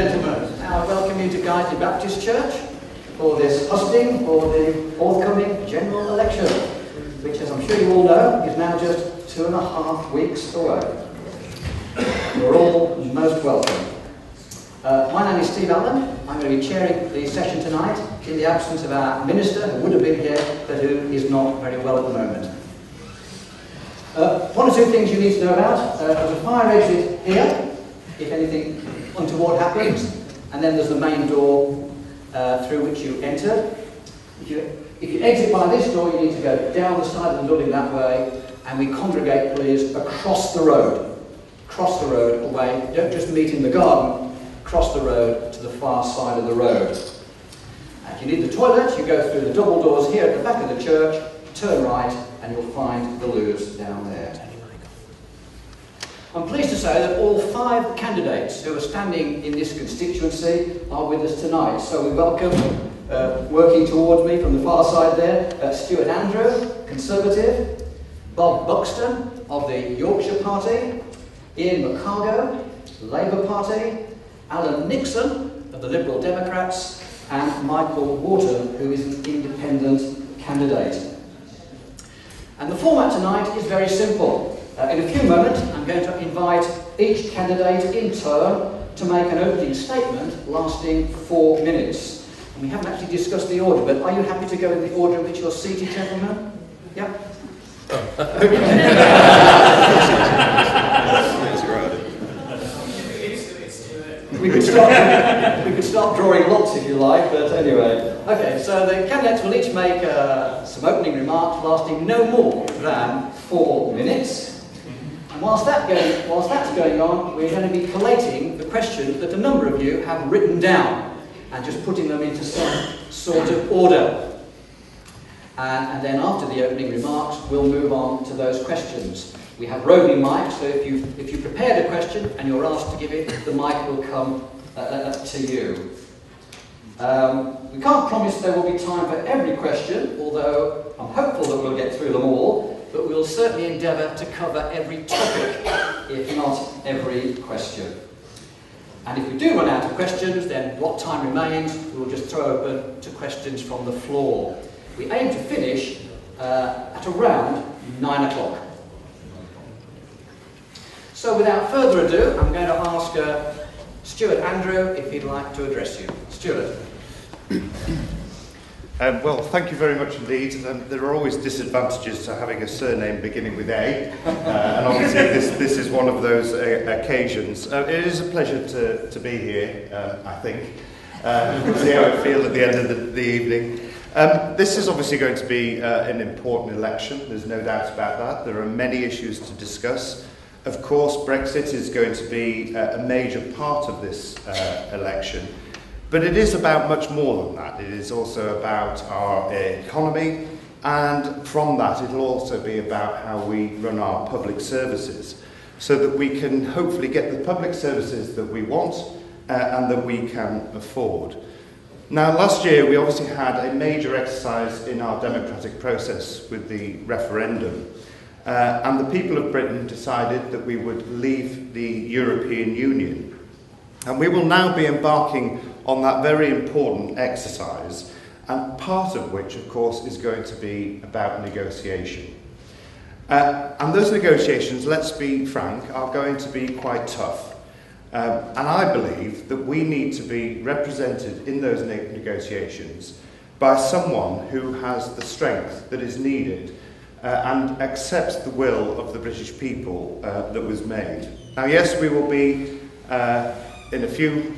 gentlemen, now I welcome you to Guiseley Baptist Church for this husting for the forthcoming general election, which, as I'm sure you all know, is now just 2.5 weeks away. You're all most welcome. My name is Steve Allen. I'm going to be chairing the session tonight in the absence of our minister, who would have been here, but who is not very well at the moment. One or two things you need to know about. There's a fire exit here, if anything untoward happens, and then there's the main door through which you enter. If you exit by this door, you need to go down the side of the building that way, and we congregate, please, across the road. Cross the road away. Don't just meet in the garden. Cross the road to the far side of the road. If you need the toilet, you go through the double doors here at the back of the church, turn right, and you'll find the loos down there. I'm pleased to say that all 5 candidates who are standing in this constituency are with us tonight. So we welcome, working towards me from the far side there, Stuart Andrew, Conservative, Bob Buxton of the Yorkshire Party, Ian McCargo, Labour Party, Alan Nixon of the Liberal Democrats, and Michael Wharton, who is an independent candidate. And the format tonight is very simple. In a few moments, I'm going to invite each candidate in turn to make an opening statement lasting 4 minutes. And we haven't actually discussed the order, but are you happy to go in the order in which you're seated, gentlemen? Yeah? We could start drawing lots if you like, but anyway. Okay, so the candidates will each make some opening remarks lasting no more than 4 minutes. And whilst that's going on, we're going to be collating the questions that a number of you have written down and just putting them into some sort of order. And then after the opening remarks, we'll move on to those questions. We have roving mics, so if you prepared a question and you're asked to give it, the mic will come to you. We can't promise there will be time for every question, although I'm hopeful that we'll get through them all, but we'll certainly endeavour to cover every topic, if not every question. And if we do run out of questions, then what time remains, we'll just throw open to questions from the floor. We aim to finish at around 9 o'clock. So without further ado, I'm going to ask Stuart Andrew if he'd like to address you. Stuart. Well, thank you very much indeed. There are always disadvantages to having a surname beginning with A, and obviously this is one of those occasions. It is a pleasure to be here, I think. We'll see how I feel at the end of the evening. This is obviously going to be an important election, there's no doubt about that. There are many issues to discuss. Of course, Brexit is going to be a major part of this election, but it is about much more than that. It is also about our economy, and from that it'll also be about how we run our public services, so that we can hopefully get the public services that we want and that we can afford. Now, last year we obviously had a major exercise in our democratic process with the referendum. And the people of Britain decided that we would leave the European Union. And we will now be embarking on that very important exercise, and part of which, of course, is going to be about negotiation. And those negotiations, let's be frank, are going to be quite tough. And I believe that we need to be represented in those negotiations by someone who has the strength that is needed and accepts the will of the British people that was made. Now, yes, we will be, in a few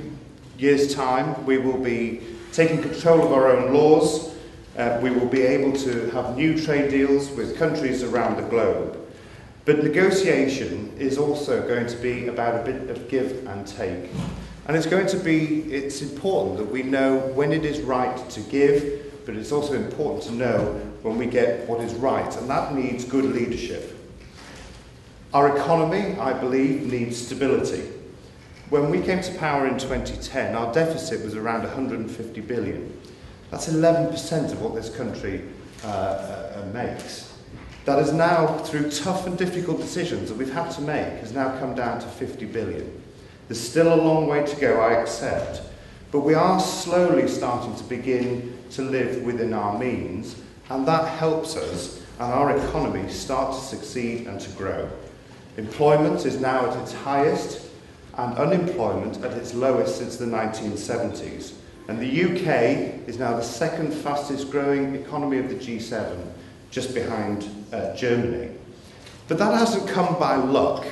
years' time, we will be taking control of our own laws. We will be able to have new trade deals with countries around the globe. But negotiation is also going to be about a bit of give and take. And it's important that we know when it is right to give, but it's also important to know when we get what is right, and that needs good leadership. Our economy, I believe, needs stability. When we came to power in 2010, our deficit was around 150 billion. That's 11% of what this country makes. That is now, through tough and difficult decisions that we've had to make, has now come down to 50 billion. There's still a long way to go, I accept, but we are slowly starting to begin to live within our means, and that helps us and our economy start to succeed and to grow. Employment is now at its highest, and unemployment at its lowest since the 1970s. And the UK is now the second fastest growing economy of the G7, just behind Germany. But that hasn't come by luck.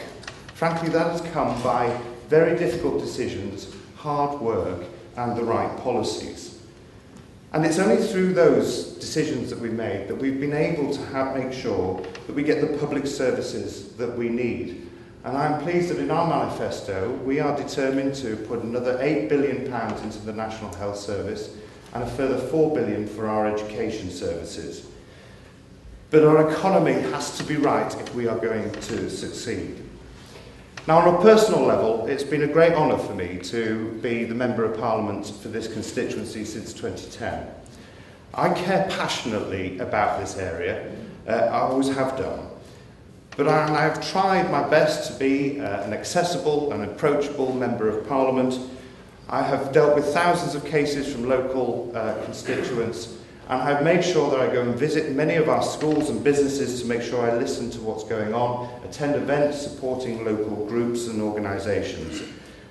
Frankly, that has come by very difficult decisions, hard work, and the right policies. And it's only through those decisions that we've made that we've been able to make sure that we get the public services that we need. And I'm pleased that in our manifesto, we are determined to put another £8 billion into the National Health Service and a further £4 billion for our education services. But our economy has to be right if we are going to succeed. Now, on a personal level, it's been a great honour for me to be the Member of Parliament for this constituency since 2010. I care passionately about this area, I always have done. But I've tried my best to be an accessible and approachable Member of Parliament. I have dealt with thousands of cases from local constituents, and I've made sure that I go and visit many of our schools and businesses to make sure I listen to what's going on, attend events supporting local groups and organisations,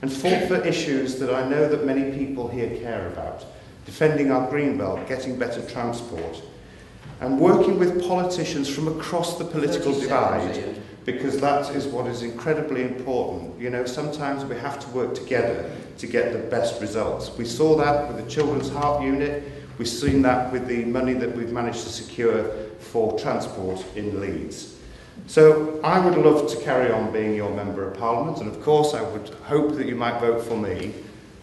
and fought for issues that I know that many people here care about: defending our greenbelt, getting better transport, and working with politicians from across the political divide, because that is what is incredibly important. You know, sometimes we have to work together to get the best results. We saw that with the Children's Heart Unit. We've seen that with the money that we've managed to secure for transport in Leeds. So I would love to carry on being your Member of Parliament, and of course I would hope that you might vote for me.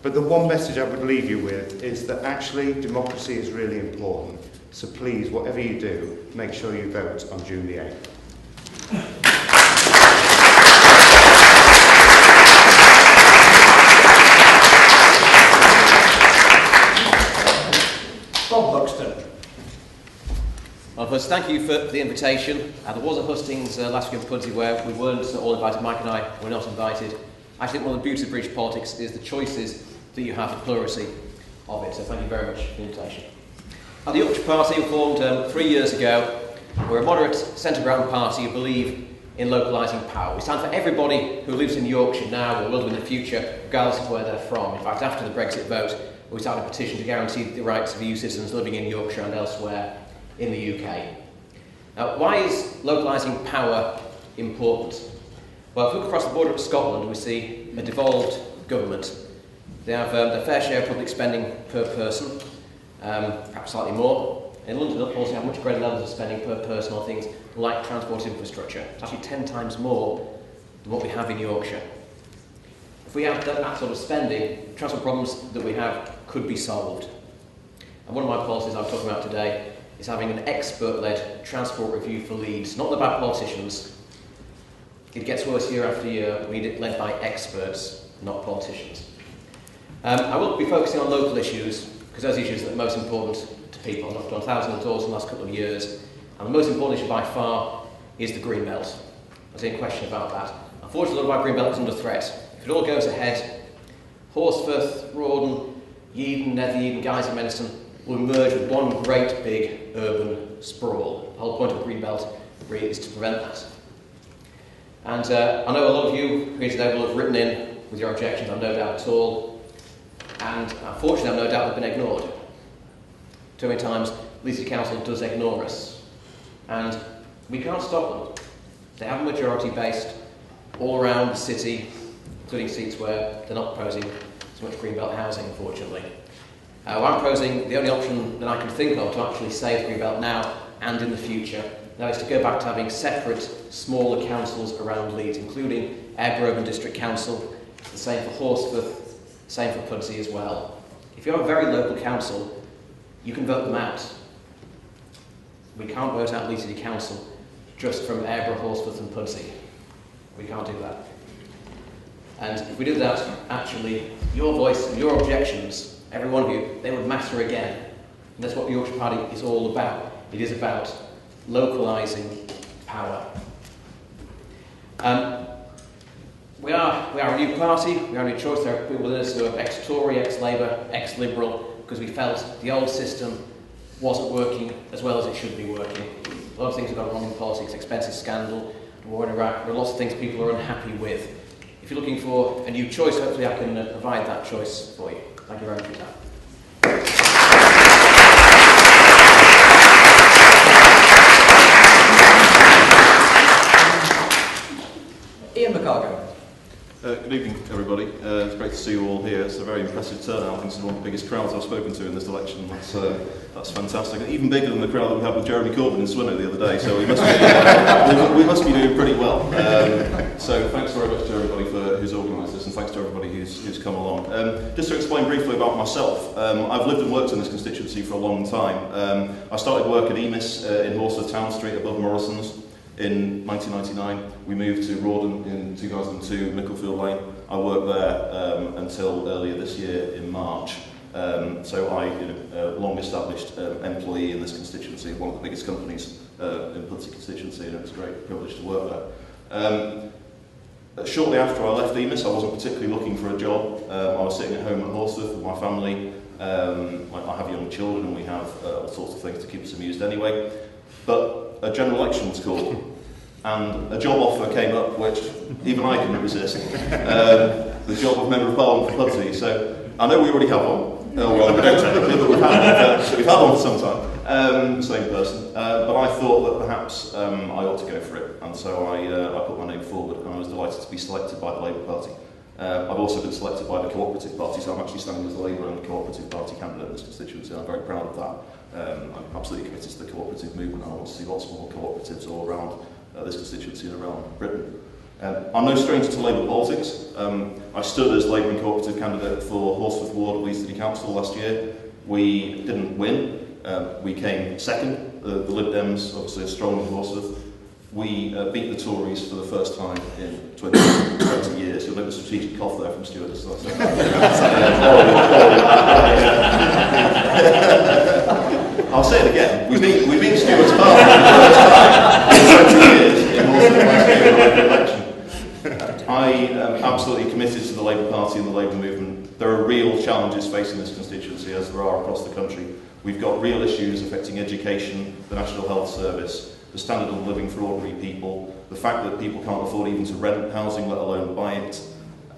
But the one message I would leave you with is that actually democracy is really important. So please, whatever you do, make sure you vote on June the 8th. Well, first, thank you for the invitation. There was a Hustings last week in Pudsey where we weren't all invited. Mike and I were not invited. I think one of the beauties of British politics is the choices that you have, the plurality of it. So thank you very much for the invitation. The Yorkshire Party was formed 3 years ago. We're a moderate centre-ground party who believe in localising power. We stand for everybody who lives in Yorkshire now or will do in the future, regardless of where they're from. In fact, after the Brexit vote, we started a petition to guarantee the rights of EU citizens living in Yorkshire and elsewhere in the UK. Now, why is localising power important? Well, if we look across the border of Scotland, we see a devolved government. They have their fair share of public spending per person, perhaps slightly more. In London, they'll also have much greater levels of spending per person on things like transport infrastructure. It's actually 10 times more than what we have in Yorkshire. If we have that sort of spending, transport problems that we have could be solved. And one of my policies I'm talking about today is having an expert-led transport review for Leeds, not about politicians. It gets worse year after year. We need it led by experts, not politicians. I will be focusing on local issues, because those issues are the most important to people. I've knocked on thousands of doors in the last couple of years, and the most important issue by far is the green belt. There's no question about that. Unfortunately, a lot of our green belt is under threat. If it all goes ahead, Horsforth, Rawdon, Yeadon, Nether Yeadon, Guys and Menison will emerge with one great big urban sprawl. The whole point of green belt really is to prevent that. And I know a lot of you here today will have written in with your objections, I've no doubt at all. And unfortunately, I've no doubt they've been ignored. Too many times, Leeds City Council does ignore us. And we can't stop them. They have a majority based all around the city, including seats where they're not proposing so much greenbelt housing, unfortunately. I'm proposing the only option that I can think of to actually save greenbelt now and in the future. Now is to go back to having separate, smaller councils around Leeds, including Aireborough District Council, the same for Horsforth, same for Pudsey as well. If you have a very local council, you can vote them out. We can't vote out Leeds City Council just from Aireborough, Horsforth and Pudsey. We can't do that. And if we do that, actually, your voice and your objections, every one of you, they would matter again. And that's what the Yorkshire Party is all about. It is about localising power. We are a new party, we are a new choice. There are people within us who are ex-Tory, ex-Labour, ex-Liberal, because we felt the old system wasn't working as well as it should be working. A lot of things have gone wrong in politics, expensive scandal, war in Iraq, there are lots of things people are unhappy with. If you're looking for a new choice, hopefully I can provide that choice for you. Thank you very much for your time. Good evening, everybody. It's great to see you all here. It's a very impressive turnout. I think this is one of the biggest crowds I've spoken to in this election. That's fantastic. Even bigger than the crowd that we had with Jeremy Corbyn in Swindon the other day. So we must be doing pretty well. So thanks very much to everybody who's organised this, and thanks to everybody who's come along. Just to explain briefly about myself, I've lived and worked in this constituency for a long time. I started work at EMIS in Horsforth Town Street above Morrison's. In 1999, we moved to Rawdon in 2002, Micklefield Lane. I worked there until earlier this year in March. So a long-established employee in this constituency, one of the biggest companies in Pudsey constituency, and it was a great privilege to work there. Shortly after I left EMIS, I wasn't particularly looking for a job. I was sitting at home at Horsforth with my family. I have young children, and we have all sorts of things to keep us amused anyway. But a general election was called, and a job offer came up which even I couldn't resist. The job of Member of Parliament for Pudsey. So I know we already have one. Well, we don't technically, but we've had one for some time. Same person. But I thought that perhaps I ought to go for it, and so I put my name forward, and I was delighted to be selected by the Labour Party. I've also been selected by the Cooperative Party, so I'm actually standing as the Labour and Cooperative Party candidate in this constituency, and I'm very proud of that. I'm absolutely committed to the cooperative movement, and I want to see lots more cooperatives all around this constituency and around Britain. I'm no stranger to Labour politics. I stood as Labour and Cooperative candidate for Horsforth Ward of Leeds City Council last year. We didn't win. We came second. The Lib Dems obviously are strong in Horsforth. We beat the Tories for the first time in 20 years. You'll note the strategic cough there from Stuart. I'll say it again. We beat Stuart's party for the first time in 20 years in Horsforth election. I am absolutely committed to the Labour Party and the Labour movement. There are real challenges facing this constituency, as there are across the country. We've got real issues affecting education, the National Health Service, the standard of living for ordinary people, the fact that people can't afford even to rent housing, let alone buy it.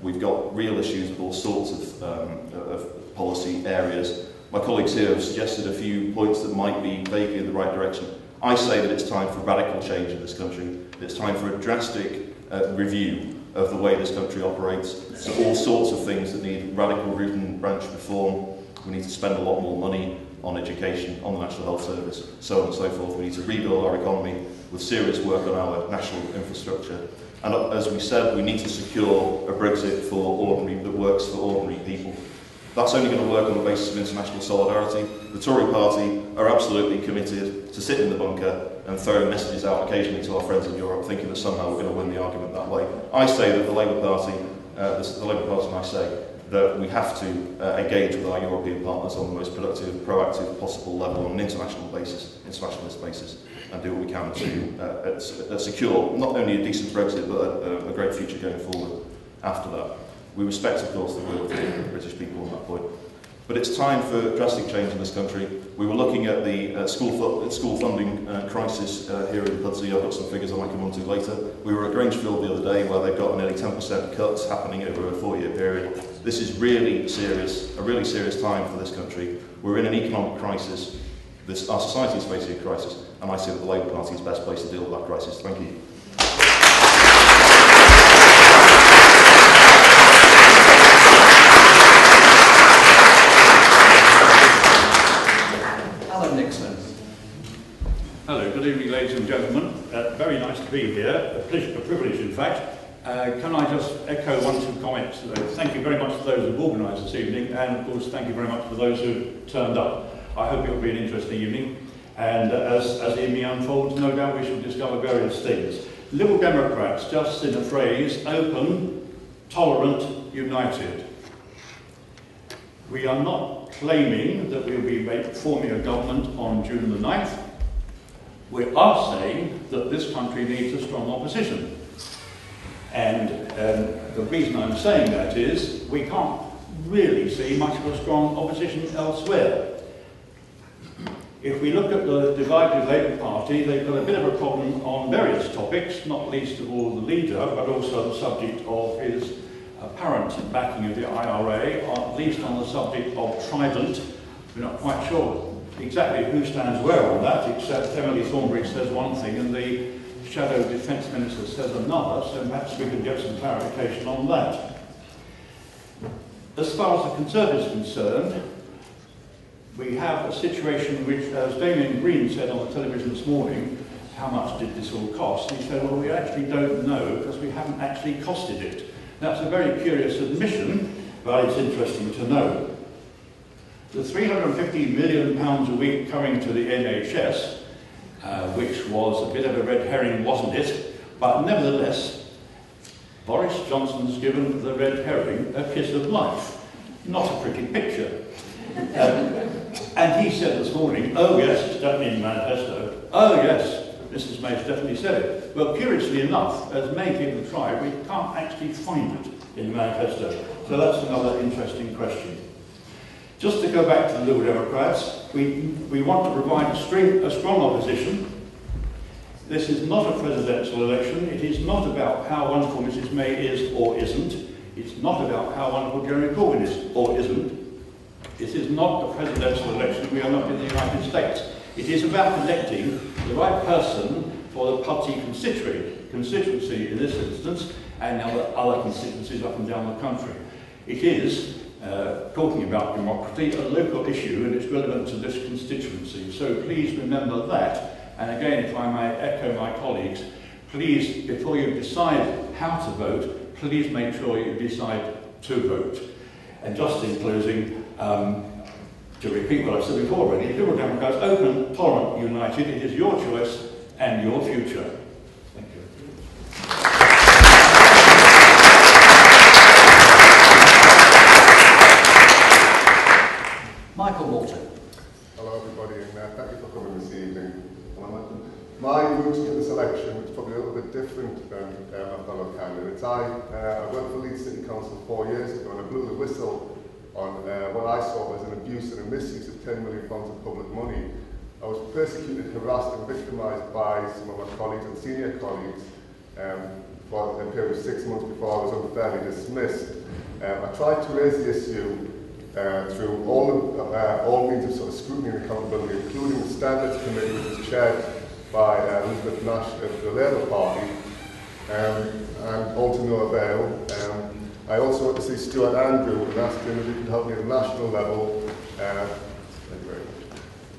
We've got real issues with all sorts of policy areas. My colleagues here have suggested a few points that might be vaguely in the right direction. I say that it's time for radical change in this country. It's time for a drastic review of the way this country operates. So all sorts of things that need radical root and branch reform. We need to spend a lot more money on education, on the National Health Service, so on and so forth. We need to rebuild our economy with serious work on our national infrastructure. And as we said, we need to secure a Brexit that works for ordinary people. That's only going to work on the basis of international solidarity. The Tory party are absolutely committed to sit in the bunker and throw messages out occasionally to our friends in Europe, thinking that somehow we're going to win the argument that way. I say that the Labour Party, and I say that we have to engage with our European partners on the most productive, proactive possible level on an internationalist basis, and do what we can to secure not only a decent Brexit, but a great future going forward after that. We respect, of course, the will of the British people on that point. But it's time for drastic change in this country. We were looking at the school funding crisis here in Pudsey. I've got some figures I might come on to later. We were at Grangefield the other day where they've got a nearly 10% cuts happening over a 4-year period. This is really serious, a really serious time for this country. We're in an economic crisis. Our society is facing a crisis, and I see that the Labour Party is best placed to deal with that crisis. Thank you. Hello, good evening ladies and gentlemen. Very nice to be here, a privilege in fact. Can I just echo one or two comments? Thank you very much to those who've organised this evening, and of course thank you very much to those who've turned up. I hope it will be an interesting evening, and as the evening unfolds, no doubt we shall discover various things. Liberal Democrats, just in a phrase, open, tolerant, united. We are not claiming that we'll be forming a government on June the 9th. We are saying that this country needs a strong opposition. And the reason I'm saying that is we can't really see much of a strong opposition elsewhere. If we look at the divided Labour Party, they've got a bit of a problem on various topics, not least of all the leader, but also the subject of his apparent backing of the IRA, or at least on the subject of Trident. We're not quite sure exactly who stands where on that, except Emily Thornberry says one thing and the Shadow Defence Minister says another, so perhaps we can get some clarification on that. As far as the Conservatives are concerned, we have a situation which, as Damien Green said on the television this morning, how much did this all cost? He said, well, we actually don't know because we haven't actually costed it. That's a very curious admission, but it's interesting to know. The £350 million a week coming to the NHS, which was a bit of a red herring, wasn't it? But nevertheless, Boris Johnson's given the red herring a kiss of life. Not a pretty picture. And he said this morning, oh yes, it's definitely in the manifesto. Oh yes, Mrs May's definitely said it. Well, curiously enough, as many people have tried, we can't actually find it in the manifesto. So that's another interesting question. Just to go back to the Liberal Democrats, we want to provide a strong opposition. This is not a presidential election. It is not about how wonderful Mrs May is or isn't. It's not about how wonderful Jeremy Corbyn is or isn't. This is not a presidential election. We are not in the United States. It is about electing the right person for the Pudsey constituency in this instance, and other constituencies up and down the country. It is, talking about democracy, a local issue, and it's relevant to this constituency. So please remember that. And again, if I may echo my colleagues, please, before you decide how to vote, please make sure you decide to vote. And just in closing, to repeat what I've said before already, Liberal Democrats, open, tolerant, united. It is your choice and your future. Thank you. Michael Morton. Hello everybody, and thank you for coming this evening. My route to this election is probably a little bit different than my fellow candidates. I worked for Leeds City Council 4 years ago, and I blew the whistle on what I saw as an abuse and a misuse of £10 million of public money. I was persecuted, harassed and victimised by some of my colleagues and senior colleagues for a period of 6 months before I was unfairly dismissed. I tried to raise the issue through all means of sort of scrutiny and accountability, including the Standards Committee, which is chaired by Elizabeth Nash of the Labour Party, and all to no avail. I also went to see Stuart Andrew and asked him if he could help me at the national level. To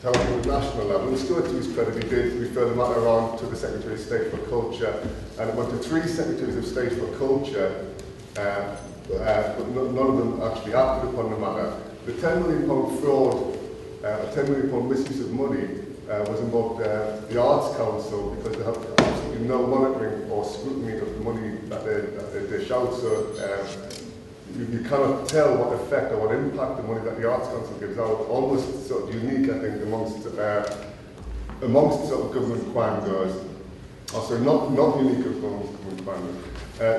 help me at the national level. And Stuart, to his credit, he did refer the matter on to the Secretary of State for Culture, and it went to 3 Secretaries of State for Culture, but none of them actually acted upon the matter. The £10 million fraud, £10 million misuse of money was involved the Arts Council, because they have absolutely no monitoring or scrutiny of the money that they dish out. So you cannot tell what effect or what impact the money that the Arts Council gives out. Almost sort of unique, I think, amongst sort of government quangos. Also, not unique amongst government quangos.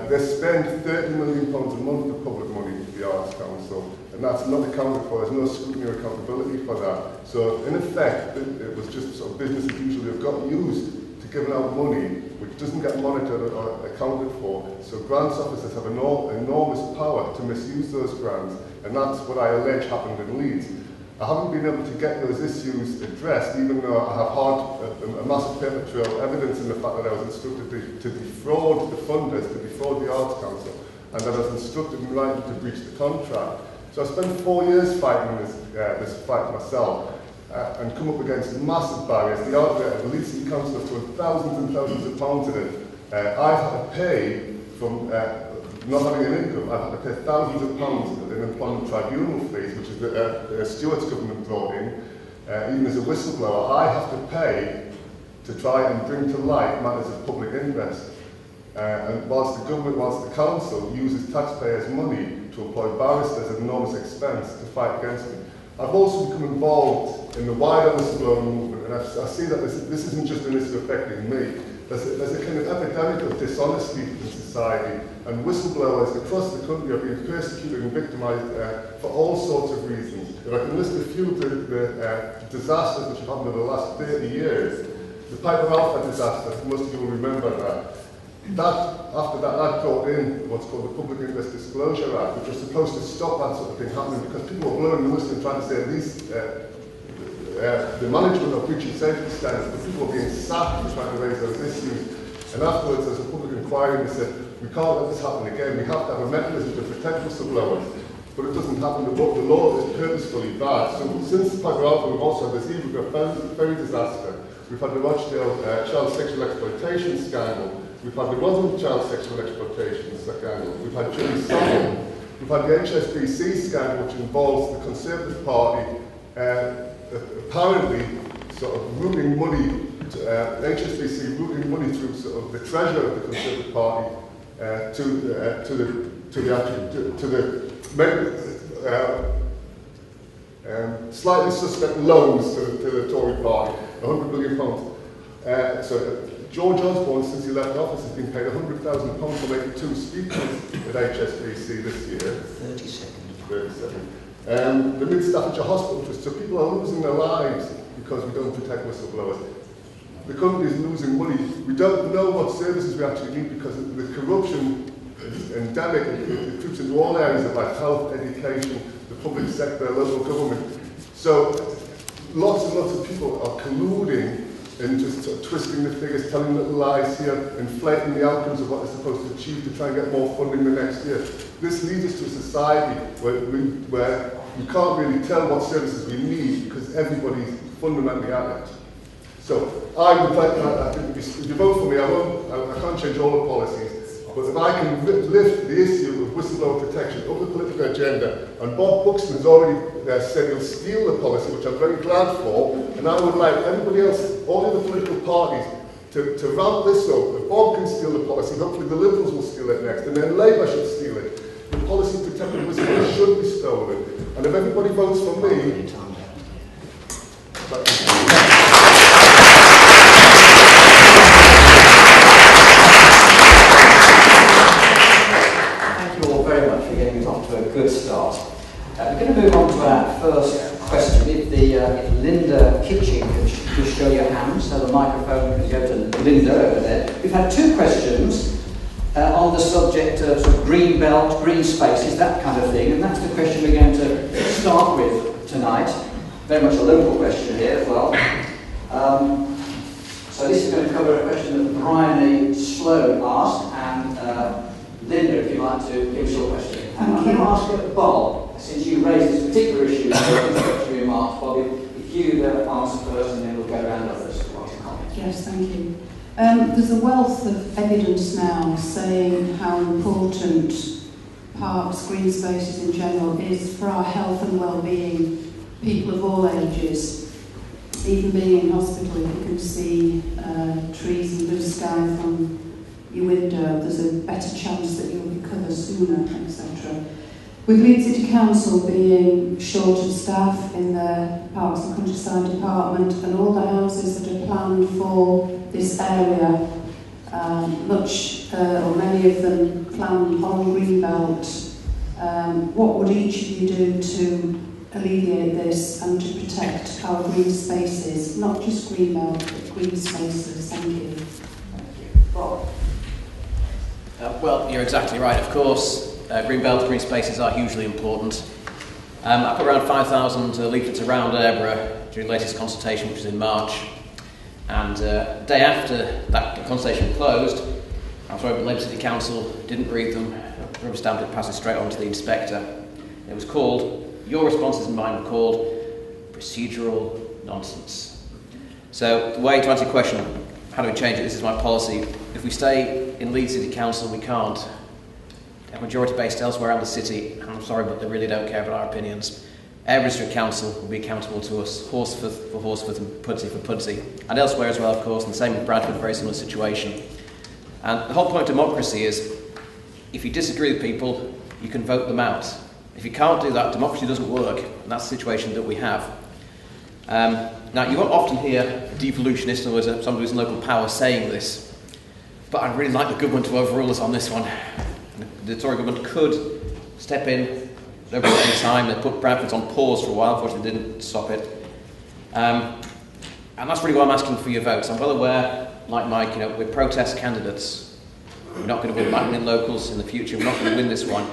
They spend £30 million a month of public money to the Arts Council, and that's not accounted for. There's no scrutiny or accountability for that. So, in effect, it was just sort of business as usual. They've got used to giving out money which doesn't get monitored or accounted for. So, grants officers have enormous power to misuse those grants, and that's what I allege happened in Leeds. I haven't been able to get those issues addressed, even though I have had a massive paper trail evidence in the fact that I was instructed to defraud the funders, to defraud the Arts Council, and that I was instructed in writing to breach the contract. So I spent 4 years fighting this fight myself, and come up against massive barriers. The Leeds City Council have thrown thousands and thousands of pounds at it. I've had to pay from not having an income. I've had to pay thousands of pounds in employment tribunal fees, which is the Stewart's government brought in. Even as a whistleblower, I have to pay to try and bring to light matters of public interest. And whilst the council uses taxpayers' money to employ barristers at enormous expense to fight against me, I've also become involved in the wider whistleblowing movement, and I see that this isn't just an issue affecting me. there's a kind of epidemic of dishonesty in society, and whistleblowers across the country are being persecuted and victimised for all sorts of reasons. If I can list a few of the disasters which have happened over the last 30 years, the Piper Alpha disaster, most of you will remember that. After that brought in what's called the Public Interest Disclosure Act, which was supposed to stop that sort of thing happening, because people were blowing the whistle and trying to say at least the management of breaching safety standards, but people were being sacked for trying to raise those issues. And afterwards, there's a public inquiry, and they said, we can't let this happen again. We have to have a mechanism to protect whistleblowers. But it doesn't happen. The law is purposefully bad. So since Piper Alpha, we've also had this Aireborough ferry disaster. We've had the Rochdale child sexual exploitation scandal. We've had the Rotherham child sexual exploitation scandal. We've had Jimmy Savile. We've had the HSBC scandal, which involves the Conservative Party apparently sort of routing money, HSBC routing money through sort of the treasurer of the Conservative Party slightly suspect loans to the Tory Party, £100 million. So George Osborne, since he left office, has been paid £100,000 for making 2 speeches at HSBC this year. 30 the Mid-Staffordshire Hospital Trust. So people are losing their lives because we don't protect whistleblowers. The company is losing money. We don't know what services we actually need because the corruption is endemic. It creeps into all areas of life: health, education, the public sector, local government. So lots and lots of people are colluding and just sort of twisting the figures, telling little lies here, inflating the outcomes of what they're supposed to achieve to try and get more funding the next year. This leads us to a society where we can't really tell what services we need because everybody's fundamentally at it. So I would like, I think if you vote for me, I can't change all the policies, but if I can lift the issue of whistleblower protection up the political agenda, and Bob Buxton's already said he'll steal the policy, which I'm very glad for, and I would like everybody else, all the other political parties, to ramp this up. If Bob can steal the policy, hopefully the Liberals will steal it next, and then Labour should steal it. The policy protecting whistleblowers should be stolen, and if everybody votes for me, good start. We're going to move on to our first question. If Linda Kitching could just show your hand, so the microphone can go to Linda over there. We've had 2 questions on the subject of sort of green belt, green spaces, that kind of thing, and that's the question we're going to start with tonight. Very much a local question here as well. So this is going to cover a question that Brian E. Sloan asked, and Linda, if you'd like to give us your question. And I'm going to ask Bob, since you raised this particular issue in your introductory remarks, Bob, if you answer first and then we'll go around others. Yes, thank you. There's a wealth of evidence now saying how important parks, green spaces in general, is for our health and well-being, people of all ages. Even being in hospital, if you can see trees and blue sky from your window, there's a better chance that you'll recover sooner, etc. With Leeds City Council being short of staff in their Parks and Countryside Department and all the houses that are planned for this area, or many of them planned on Greenbelt, what would each of you do to alleviate this and to protect our green spaces, not just Greenbelt, but green spaces? Thank you. Bob. Well, you're exactly right, of course. Green belt, green spaces are hugely important. I put around 5,000 leaflets around Aireborough during the latest consultation, which was in March. And the day after that consultation closed, I was told the Labour City Council didn't read them, rubber stamped it, passed it straight on to the inspector. It was called, your responses and mine were called, procedural nonsense. So the way to answer your question, how do we change it? This is my policy. If we stay in Leeds City Council, we can't. A majority based elsewhere around the city, and I'm sorry, but they really don't care about our opinions. Aireborough District Council will be accountable to us, Horsforth for Horsforth and Pudsey for Pudsey, and elsewhere as well, of course, and the same with Bradford, a very similar situation. And the whole point of democracy is, if you disagree with people, you can vote them out. If you can't do that, democracy doesn't work, and that's the situation that we have. Now, you won't often hear a devolutionist or somebody who's in local power saying this, but I'd really like the government to overrule us on this one. The Tory government could step in over any time. They put Bradford on pause for a while, unfortunately they didn't stop it. And that's really why I'm asking for your votes. I'm well aware, like Mike, we're protest candidates. We're not going to win Macmillan locals in the future. We're not going to win this one.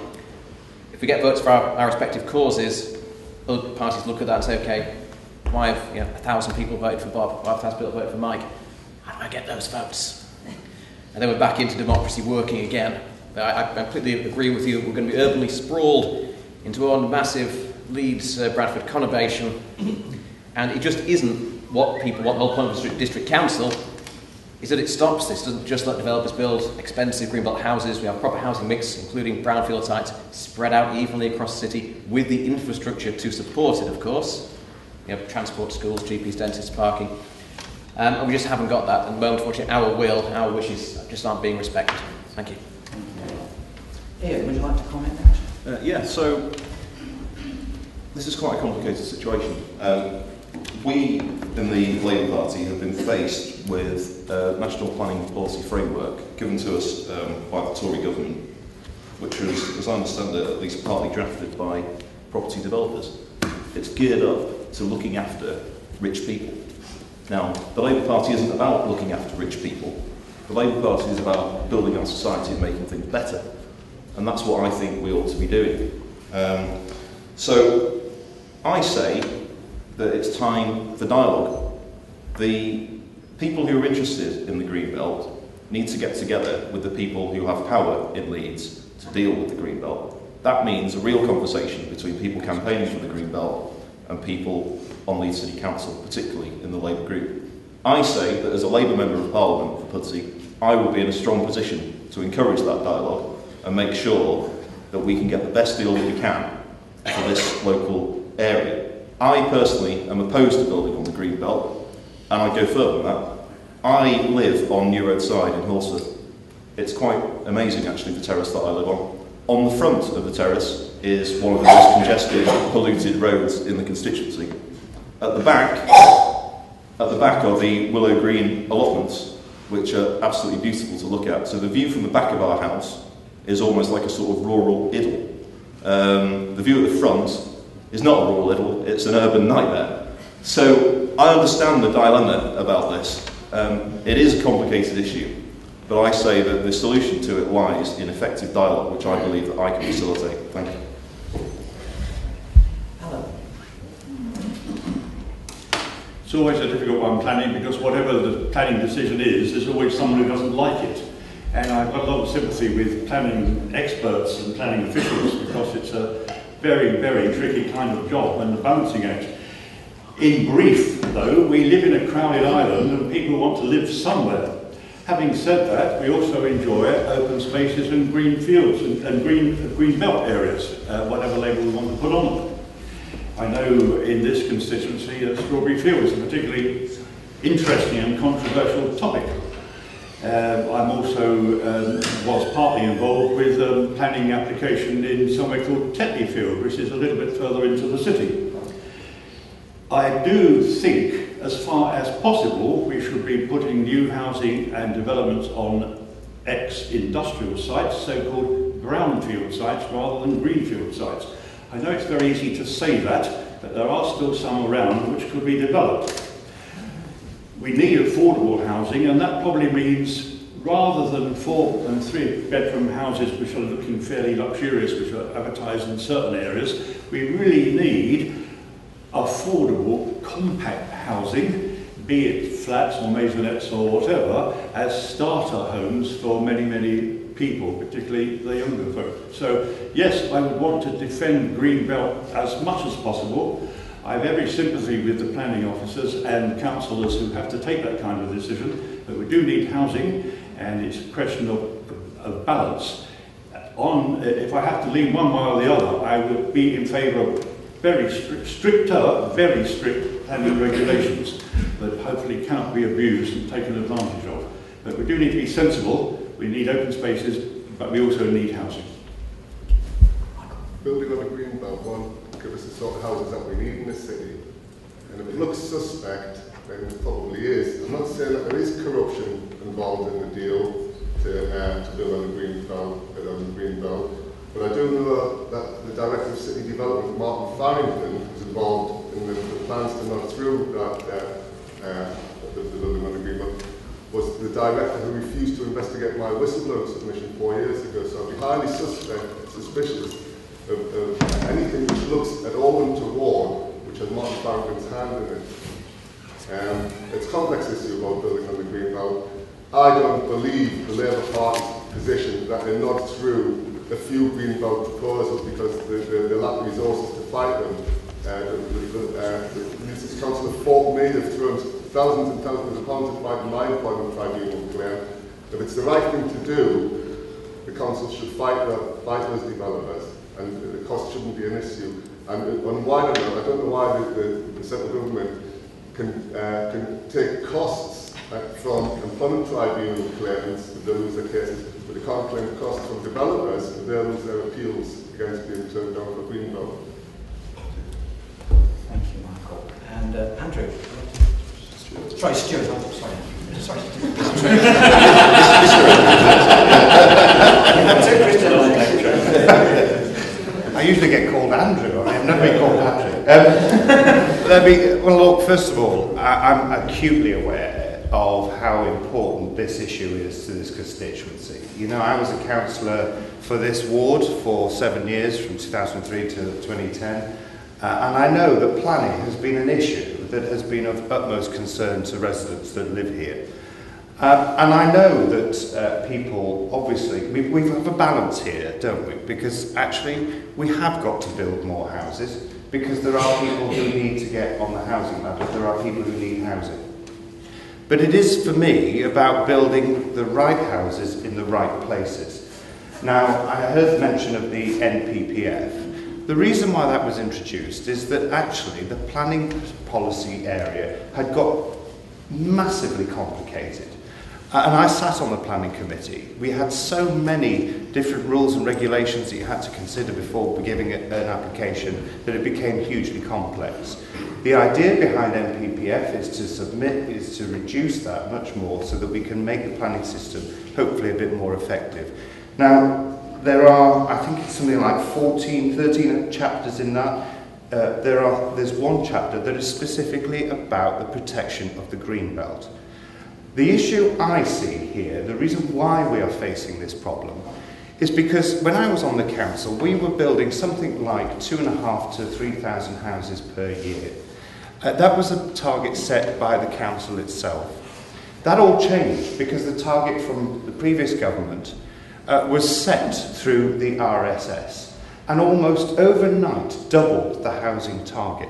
If we get votes for our respective causes, other parties look at that and say, okay, why have 1,000 people voted for Bob, 5,000 people voted for Mike? How do I get those votes? And then we're back into democracy working again. But I completely agree with you. We're going to be urbanly sprawled into one massive Leeds-Bradford conurbation, and it just isn't what people want. The whole point of the District Council is that it stops this. It doesn't just let developers build expensive greenbelt houses. We have a proper housing mix, including brownfield sites, spread out evenly across the city, with the infrastructure to support it, of course. We have transport, schools, GPs, dentists, parking. And we just haven't got that. At the moment, unfortunately, our wishes just aren't being respected. Thank you. Ian, would you like to comment? Yeah, so this is quite a complicated situation. We in the Labour Party have been faced with a national planning policy framework given to us by the Tory government, which was, as I understand it, at least partly drafted by property developers. It's geared up to looking after rich people. Now, the Labour Party isn't about looking after rich people. The Labour Party is about building our society and making things better. And that's what I think we ought to be doing. So I say that it's time for dialogue. The people who are interested in the Green Belt need to get together with the people who have power in Leeds to deal with the Green Belt. That means a real conversation between people campaigning for the Green Belt and people on Leeds City Council, particularly in the Labour group. I say that as a Labour Member of Parliament for Pudsey, I will be in a strong position to encourage that dialogue and make sure that we can get the best deal that we can for this local area. I personally am opposed to building on the Green Belt, and I go further than that. I live on New Road Side in Horsforth. It's quite amazing actually, the terrace that I live on. On the front of the terrace is one of the most congested, polluted roads in the constituency. At the back are the Willow Green allotments, which are absolutely beautiful to look at. So the view from the back of our house is almost like a sort of rural idyll. The view at the front is not a rural idyll, it's an urban nightmare. So I understand the dilemma about this. It is a complicated issue, but I say that the solution to it lies in effective dialogue, which I believe that I can facilitate. Thank you. It's always a difficult one, planning, because whatever the planning decision is, there's always someone who doesn't like it. And I've got a lot of sympathy with planning experts and planning officials, because it's a very, very tricky kind of job and the balancing act. In brief, though, we live in a crowded island and people want to live somewhere. Having said that, we also enjoy open spaces and green fields and green belt areas, whatever label we want to put on them. I know in this constituency that Strawberry Field is a particularly interesting and controversial topic. I'm also was partly involved with a planning application in somewhere called Tetley Field, which is a little bit further into the city. I do think, as far as possible, we should be putting new housing and developments on ex-industrial sites, so-called brownfield sites, rather than greenfield sites. I know it's very easy to say that, but there are still some around which could be developed. We need affordable housing, and that probably means rather than 4- and 3-bedroom houses which are looking fairly luxurious, which are advertised in certain areas, we really need affordable, compact housing, be it flats or maisonettes or whatever, as starter homes for many, many people, particularly the younger folk. So yes, I would want to defend Greenbelt as much as possible. I have every sympathy with the planning officers and councillors who have to take that kind of decision, but we do need housing, and it's a question of balance. If I have to lean one way or the other, I would be in favour of very strict planning regulations that hopefully cannot be abused and taken advantage of. But we do need to be sensible. We need open spaces, but we also need housing. Building on a green belt won't give us the sort of houses that we need in the city. And if it looks suspect, then it probably is. I'm not saying that there is corruption involved in the deal, to build on the green belt. But I do know that the Director of City Development, Martin Farrington, was involved in the plans to nod through the building on the green belt, was the director who refused to investigate my whistleblower submission 4 years ago. So I'd be highly suspicious of anything which looks at all untoward, which has Martin Farrington's hand in it. It's a complex issue about building on the green belt. I don't believe the Labour Party's position that they nod through a few green belt proposals because they lack resources to fight them. Mrs. Councillor Fort may have thrown thousands and thousands of pounds to fight my employment tribunal claim. If it's the right thing to do, the council should fight those developers, and the cost shouldn't be an issue. And on wider note, I don't know why the central government can take costs from employment tribunal claimants if they lose their cases, but they can't claim costs from developers if they lose their appeals against being turned down for green belt. Thank you, Michael. And Andrew. Sorry, Stuart. I'm sorry. Sorry. I usually get called Andrew. I have never been called Patrick. Well, look, first of all, I'm acutely aware of how important this issue is to this constituency. You know, I was a councillor for this ward for 7 years, from 2003 to 2010, and I know that planning has been an issue that has been of utmost concern to residents that live here. And I know that people, obviously, we have a balance here, don't we? Because actually, we have got to build more houses, because there are people who need to get on the housing ladder, there are people who need housing. But it is, for me, about building the right houses in the right places. Now, I heard mention of the NPPF. The reason why that was introduced is that actually the planning policy area had got massively complicated. And I sat on the planning committee. We had so many different rules and regulations that you had to consider before giving an application that it became hugely complex. The idea behind NPPF is to reduce that much more so that we can make the planning system hopefully a bit more effective. Now, there are, I think it's something like 13 chapters in that. There's one chapter that is specifically about the protection of the green belt. The issue I see here, the reason why we are facing this problem, is because when I was on the council, we were building something like 2,500 to 3,000 houses per year. That was a target set by the council itself. That all changed because the target from the previous government was set through the RSS and almost overnight doubled the housing target.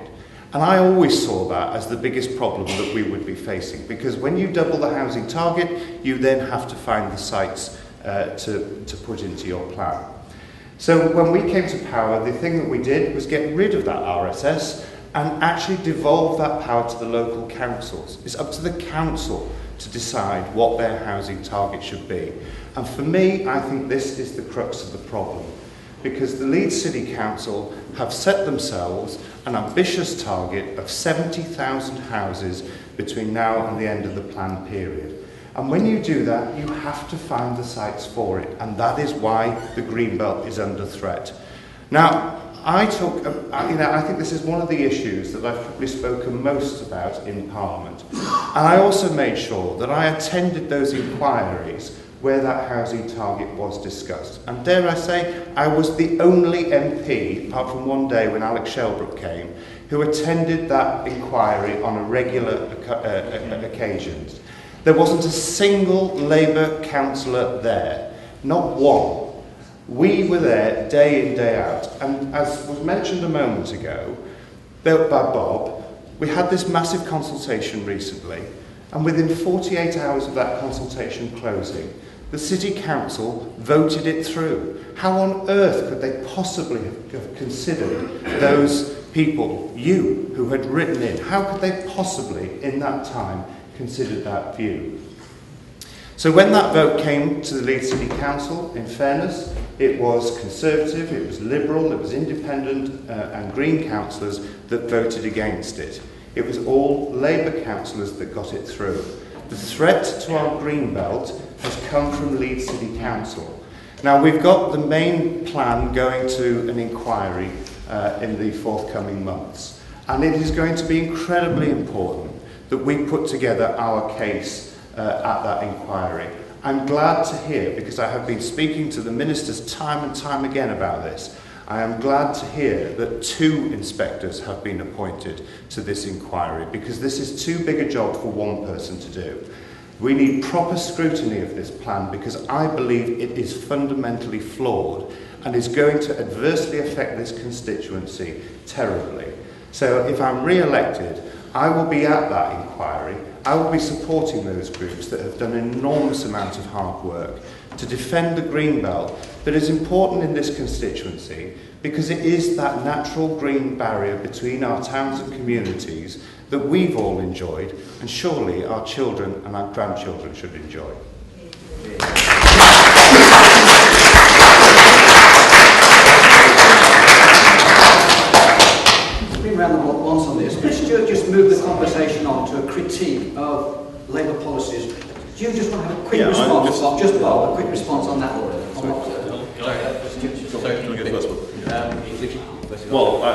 And I always saw that as the biggest problem that we would be facing, because when you double the housing target, you then have to find the sites to put into your plan. So when we came to power, the thing that we did was get rid of that RSS and actually devolve that power to the local councils. It's up to the council to decide what their housing target should be. And for me, I think this is the crux of the problem, because the Leeds City Council have set themselves an ambitious target of 70,000 houses between now and the end of the planned period. And when you do that, you have to find the sites for it, and that is why the Greenbelt is under threat. Now, I think this is one of the issues that I've probably spoken most about in Parliament. And I also made sure that I attended those inquiries where that housing target was discussed. And dare I say, I was the only MP, apart from one day when Alex Shelbrook came, who attended that inquiry on a regular occasions. There wasn't a single Labour councillor there, not one. We were there day in, day out. And as was mentioned a moment ago by Bob, we had this massive consultation recently, and within 48 hours of that consultation closing, the City Council voted it through. How on earth could they possibly have considered those people, you, who had written in? How could they possibly, in that time, consider that view? So when that vote came to the Leeds City Council, in fairness, it was Conservative, it was Liberal, it was Independent and Green councillors that voted against it. It was all Labour councillors that got it through. The threat to our green belt has come from Leeds City Council. Now, we've got the main plan going to an inquiry in the forthcoming months, and it is going to be incredibly important that we put together our case at that inquiry. I'm glad to hear, because I have been speaking to the ministers time and time again about this, I am glad to hear that 2 inspectors have been appointed to this inquiry, because this is too big a job for one person to do. We need proper scrutiny of this plan, because I believe it is fundamentally flawed and is going to adversely affect this constituency terribly. So if I'm re-elected, I will be at that inquiry. I will be supporting those groups that have done an enormous amount of hard work to defend the green belt that is important in this constituency, because it is that natural green barrier between our towns and communities that we've all enjoyed, and surely our children and our grandchildren should enjoy. I've been around the block once on this, but Stuart just moved the conversation on to a critique of Labour policies. Do you just want to have a quick response? Just Bob, a quick response on that order. Well, I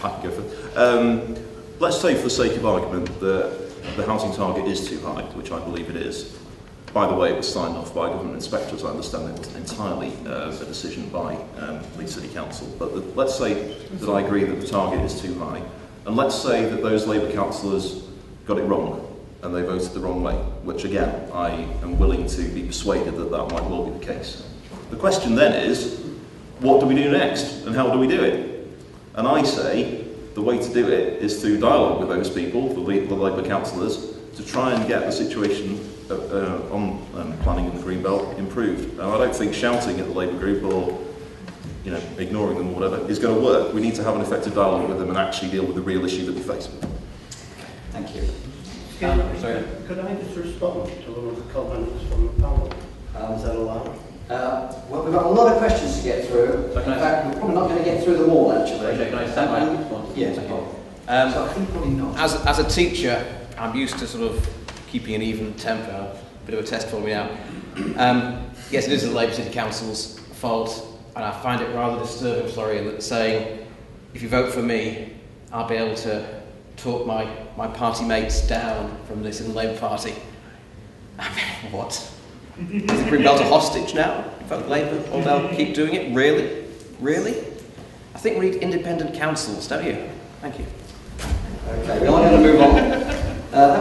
can go first. Let's say, for the sake of argument, that the housing target is too high, which I believe it is. By the way, it was signed off by government inspectors. I understand it was entirely a decision by Leeds City Council. But let's say that I agree that the target is too high, and let's say that those Labour councillors got it wrong and they voted the wrong way, which again, I am willing to be persuaded that that might well be the case. The question then is, what do we do next, and how do we do it? And I say the way to do it is through dialogue with those people, the Labour councillors, to try and get the situation on planning in the Greenbelt improved. And I don't think shouting at the Labour group or ignoring them or whatever is going to work. We need to have an effective dialogue with them and actually deal with the real issue that we face. Thank you. Sorry. Could I just respond to one of the comments from the panel? Is that allowed? Well, we've got a lot of questions to get through. In fact, we're probably not going to get through them all, actually. Can I start my response? Yes, so I think probably not. As a teacher, I'm used to sort of keeping an even temper. A bit of a test for me now. Yes, it is the Labour City Council's fault, and I find it rather disturbing, that saying, if you vote for me, I'll be able to talk my party mates down from this in the Labour Party. I mean, what? Is the Greenbelt a hostage now? Vote Labour, or they'll keep doing it? Really? Really? I think we need independent councils, don't you? Thank you. Okay, we're not going to move on. That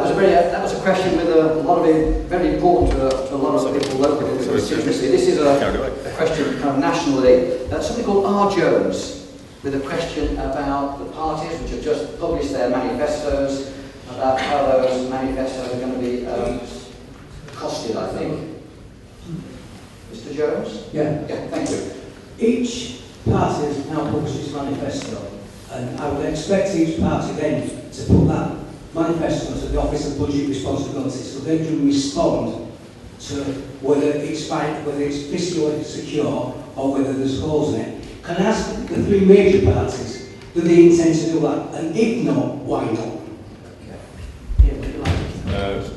was a question with a lot of very important to a lot of people locally in the constituency. This is a question kind of nationally. Somebody called R. Jones with a question about the parties which have just published their manifestos, about how those manifestos are going to be costed, I think. Mr. Jones? Yeah, thank you. Each party has now published its manifesto, and I would expect each party then to put that manifesto to the Office of Budget Responsibility, so they can respond to whether it's fiscally secure or whether there's holes in it. Can I ask the 3 major parties, do they intend to do that? And if not, why not?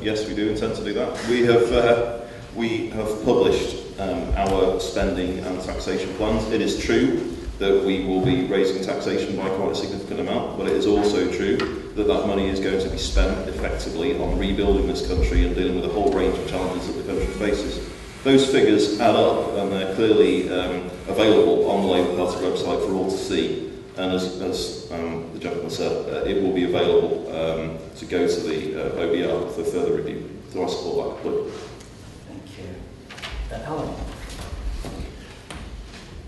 Yes, we do intend to do that. We have published our spending and taxation plans. It is true that we will be raising taxation by quite a significant amount, but it is also true that that money is going to be spent effectively on rebuilding this country and dealing with a whole range of challenges that the country faces. Those figures add up, and they're clearly available on the Labour Party website for all to see. And as the gentleman said, it will be available to go to the OBR for further review. So I support that. Look. Thank you. Alan?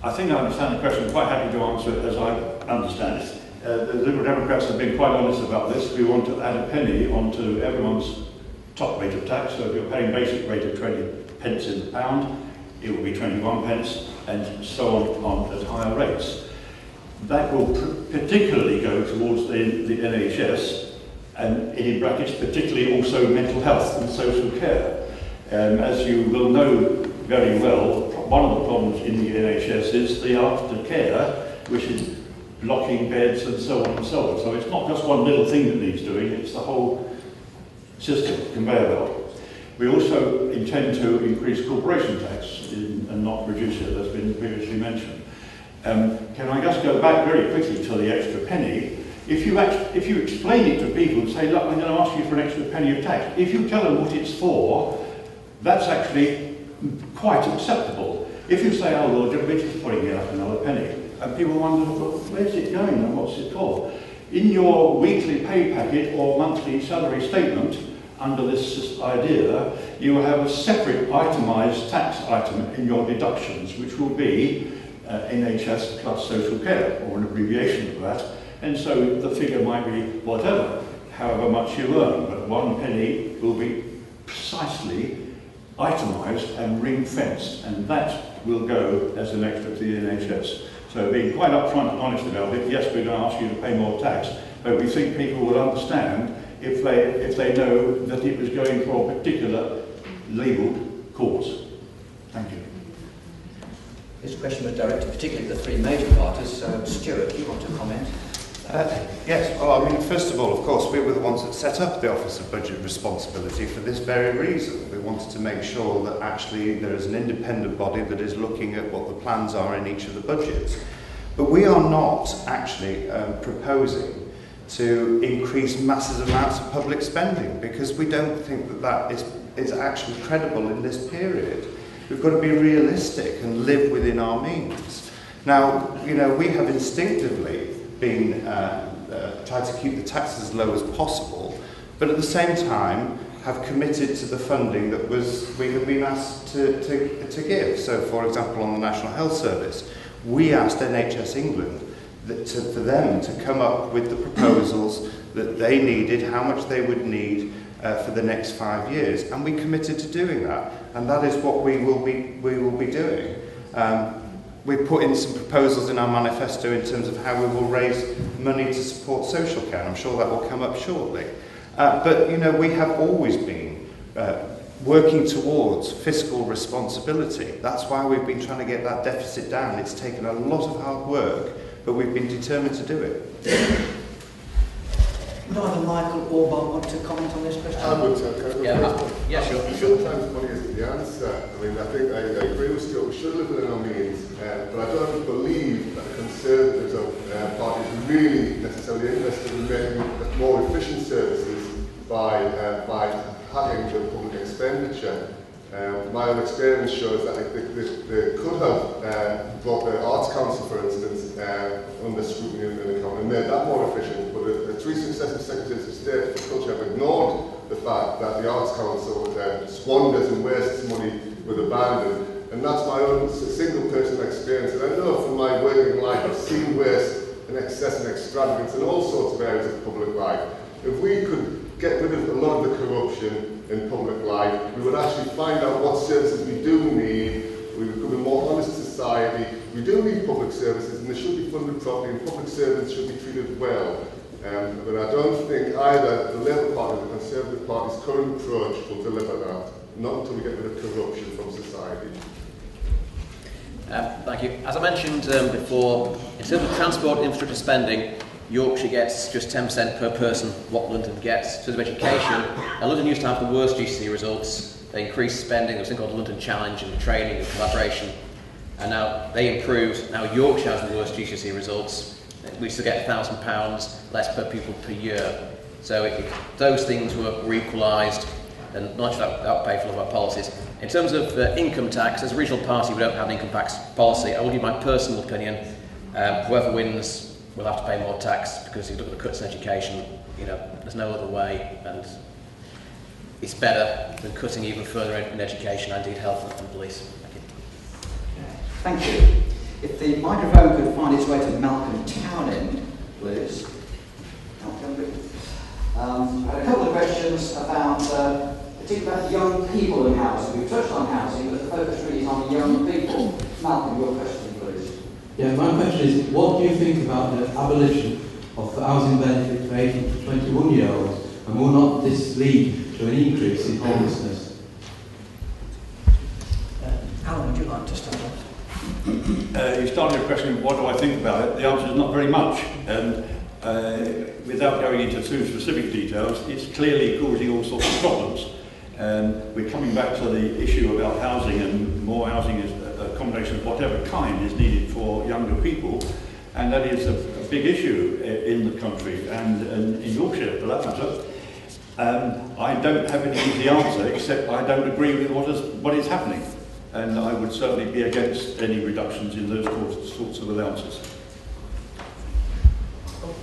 I think I understand the question. I'm quite happy to answer it as I understand it. The Liberal Democrats have been quite honest about this. We want to add a penny onto everyone's top rate of tax. So if you're paying basic rate of 20 pence in the pound, it will be 21 pence, and so on at higher rates. That will particularly go towards the NHS, and in brackets particularly also mental health and social care. As you will know very well, one of the problems in the NHS is the aftercare, which is blocking beds and so on and so on. So it's not just one little thing that needs doing, it's the whole system, conveyor belt. We also intend to increase corporation tax and not reduce it, as has been previously mentioned. Can I just go back very quickly to the extra penny? If you explain it to people and say, look, I'm going to ask you for an extra penny of tax, if you tell them what it's for, that's actually quite acceptable. If you say, oh, well, we're just putting it up another penny, and people wonder, well, where's it going and what's it for? In your weekly pay packet or monthly salary statement, under this idea, you will have a separate itemised tax item in your deductions, which will be NHS plus social care, or an abbreviation of that. And so the figure might be whatever, however much you earn, but 1 penny will be precisely itemised and ring-fenced, and that will go as an extra to the NHS. So being quite upfront and honest about it, yes, we're going to ask you to pay more tax, but we think people will understand if they know that it was going for a particular labelled cause. Thank you. This question was directed particularly to the three major parties. So, Stuart, do you want to comment? Yes, well, I mean, first of all, of course, we were the ones that set up the Office of Budget Responsibility for this very reason. We wanted to make sure that actually there is an independent body that is looking at what the plans are in each of the budgets. But we are not actually proposing to increase massive amounts of public spending, because we don't think that that is actually credible in this period. We've got to be realistic and live within our means. Now, you know, we have instinctively been tried to keep the taxes as low as possible, but at the same time have committed to the funding that we have been asked to give. So, for example, on the National Health Service, we asked NHS England for them to come up with the proposals that they needed, how much they would need for the next 5 years, and we committed to doing that, and that is what we will be doing. We put in some proposals in our manifesto in terms of how we will raise money to support social care, and I'm sure that will come up shortly. But you know, we have always been working towards fiscal responsibility. That's why we've been trying to get that deficit down. It's taken a lot of hard work, but we've been determined to do it. Would either Michael or Bob want to comment on this question? I would. Sure. Sometimes money isn't the answer. I mean, I think I agree with Stuart. We should live within our means, but I don't believe that the Conservatives party is really necessarily interested in making more efficient services by having the public expenditure. My own experience shows that they could have brought the Arts Council, for instance, under scrutiny and account and made that more efficient. But the three successive Secretaries of State for Culture have ignored the fact that the Arts Council squanders and wastes money with abandon. And that's my own single personal experience. And I know from my working life I've seen waste and excess and extravagance in all sorts of areas of public life. If we could get rid of a lot of the corruption in public life, we would actually find out what services we do need. We would become a more honest society. We do need public services, and they should be funded properly, and public servants should be treated well. But I don't think either the Labour Party or the Conservative Party's current approach will deliver that, not until we get rid of corruption from society. Thank you. As I mentioned before, in terms of transport infrastructure spending, Yorkshire gets just 10% per person what London gets. In terms of education, London used to have the worst GCSE results. They increased spending, there was a thing called London Challenge and training and collaboration, and now they improved. Now Yorkshire has the worst GCSE results. We used to get £1,000 less per pupil per year. So if those things were equalised, and not that would pay for all of our policies. In terms of income tax, as a regional party we don't have an income tax policy. I will give my personal opinion. Whoever wins will have to pay more tax, because if you look at the cuts in education, you know, there's no other way, and it's better than cutting even further in education, and indeed health and police. Thank you. If the microphone could find its way to Malcolm Townend, please. Malcolm. I had a couple of questions about, particularly about young people in housing. We've touched on housing, but the focus really is on young people. Malcolm, your question, please. Yeah, my question is, what do you think about the abolition of the housing benefit for 18 to 21-year-olds, and will not this lead to an increase in homelessness? Alan, would you like to start off? You started your question, what do I think about it? The answer is not very much. And without going into too specific details, it's clearly causing all sorts of problems. We're coming back to the issue about housing, and more housing is accommodation of whatever kind is needed for younger people, and that is a big issue in the country and in Yorkshire for that matter. I don't have any easy answer, except I don't agree with what is happening, and I would certainly be against any reductions in those sorts of allowances.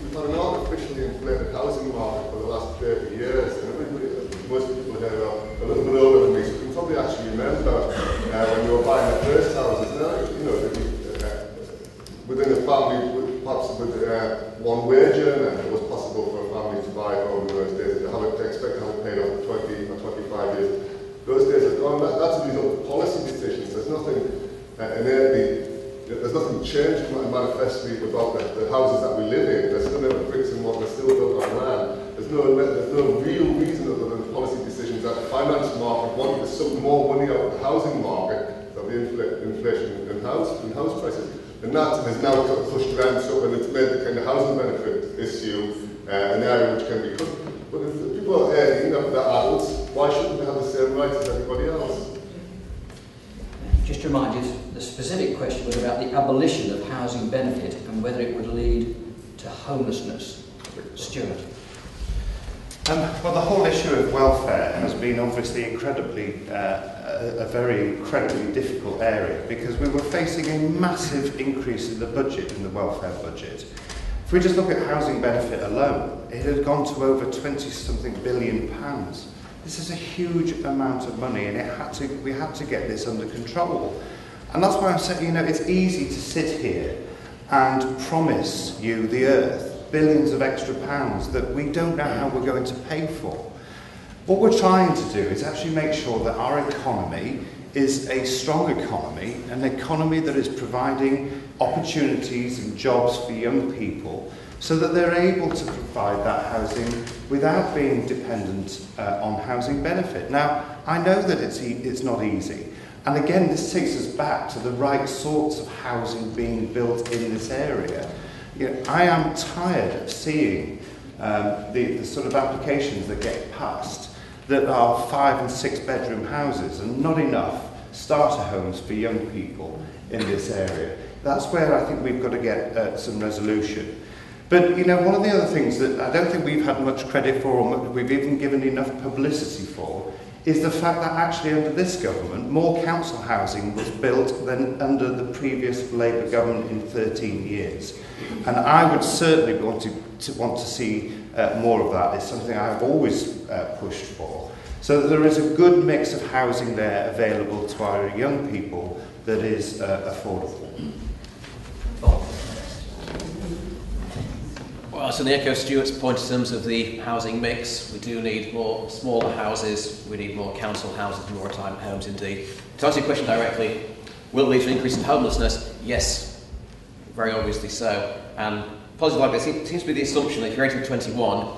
We've had an artificially inflated housing market for the last 30 years, and most people here are a little bit older than me, so you can probably actually remember when you were buying the first houses. Now, you know, within a family, perhaps with one wage earner, it was possible for a family to buy a home in those days, to expect to have it paid off for 20 or 25 years. Those days are gone. That's a result of policy decisions. There's nothing innately. There's nothing changed manifestly about the houses that we live in. They're still never bricks and mortar, they're still built on land. There's no real reason other than policy decisions that the finance market wanted to suck more money out of the housing market, of the inflation in house prices. And that has now pushed rents up, and it's made the kind of housing benefit issue an area which can be cut. But if people are earning, they're adults, why shouldn't they have the same rights as everybody else? Just to remind you, the specific question was about the abolition of housing benefit and whether it would lead to homelessness. Stuart. Well, the whole issue of welfare has been obviously a very incredibly difficult area, because we were facing a massive increase in the budget, in the welfare budget. If we just look at housing benefit alone, it had gone to over 20-something billion pounds. This is a huge amount of money, and we had to get this under control. And that's why I'm saying, you know, it's easy to sit here and promise you the earth, billions of extra pounds that we don't know how we're going to pay for. What we're trying to do is actually make sure that our economy is a strong economy, an economy that is providing opportunities and jobs for young people, so that they're able to provide that housing without being dependent on housing benefit. Now, I know that it's not easy. And again, this takes us back to the right sorts of housing being built in this area. You know, I am tired of seeing the sort of applications that get passed that are 5 and 6 bedroom houses and not enough starter homes for young people in this area. That's where I think we've got to get some resolution. But, you know, one of the other things that I don't think we've had much credit for, or we've even given enough publicity for, is the fact that actually under this government, more council housing was built than under the previous Labour government in 13 years. And I would certainly want to see more of that. It's something I've always pushed for. So that there is a good mix of housing there available to our young people that is affordable. Well, so to echo Stuart's point in terms of the housing mix, we do need more smaller houses, we need more council houses, more retirement homes indeed. To answer your question directly, will it lead to an increase in homelessness? Yes, very obviously so. And policies like this, it seems to be the assumption that if you're 18 to 21,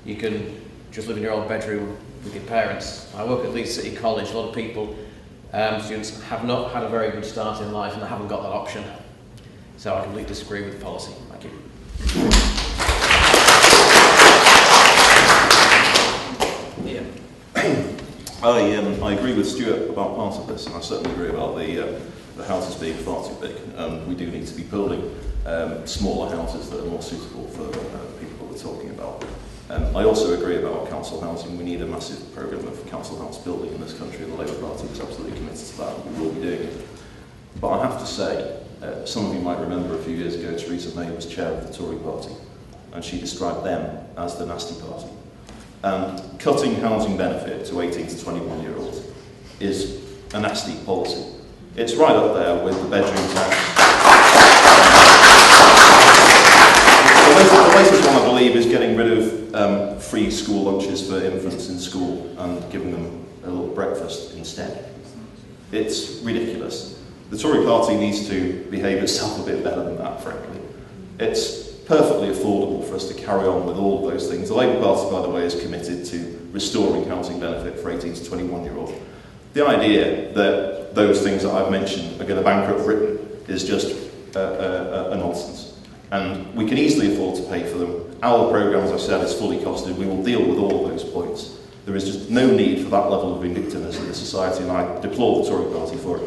you can just live in your own bedroom with your parents. I work at Leeds City College, a lot of people, students have not had a very good start in life and they haven't got that option. So I completely disagree with the policy. Thank you. I agree with Stuart about part of this, and I certainly agree about the houses being far too big. We do need to be building smaller houses that are more suitable for the people that we're talking about. I also agree about council housing. We need a massive programme of council house building in this country, and the Labour Party is absolutely committed to that, and we will be doing it. But I have to say, some of you might remember a few years ago Theresa May was chair of the Tory party, and she described them as the nasty party. And cutting housing benefit to 18 to 21-year-olds is a nasty policy. It's right up there with the bedroom tax. The latest one, I believe, is getting rid of free school lunches for infants in school and giving them a little breakfast instead. It's ridiculous. The Tory party needs to behave itself a bit better than that, frankly. It's perfectly affordable for us to carry on with all of those things. The Labour Party, by the way, is committed to restoring housing benefit for 18 to 21-year-olds. The idea that those things that I've mentioned are going to bankrupt Britain is just a nonsense. And we can easily afford to pay for them. Our programme, as I said, is fully costed. We will deal with all of those points. There is just no need for that level of vindictiveness in the society, and I deplore the Tory party for it.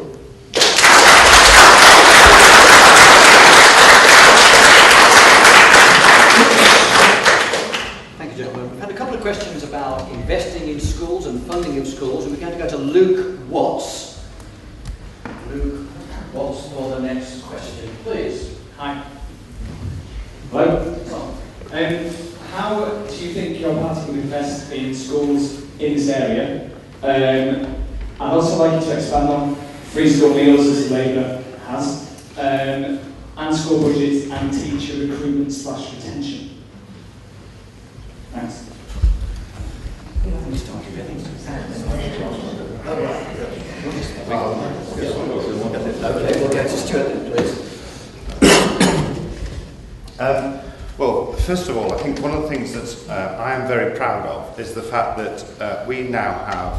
Thank you, gentlemen. We've had a couple of questions about investing in schools and funding of schools, and we're going to go to Luke Watts. Luke Watts for the next question, please. Hi. Hello. How do you think your party will invest in schools in this area? I'd also like you to expand on free school meals as Labour has, and school budgets and teacher recruitment / retention. Thanks. Okay, we'll get to Stuart then, please. Well, first of all, I think one of the things that I am very proud of is the fact that we now have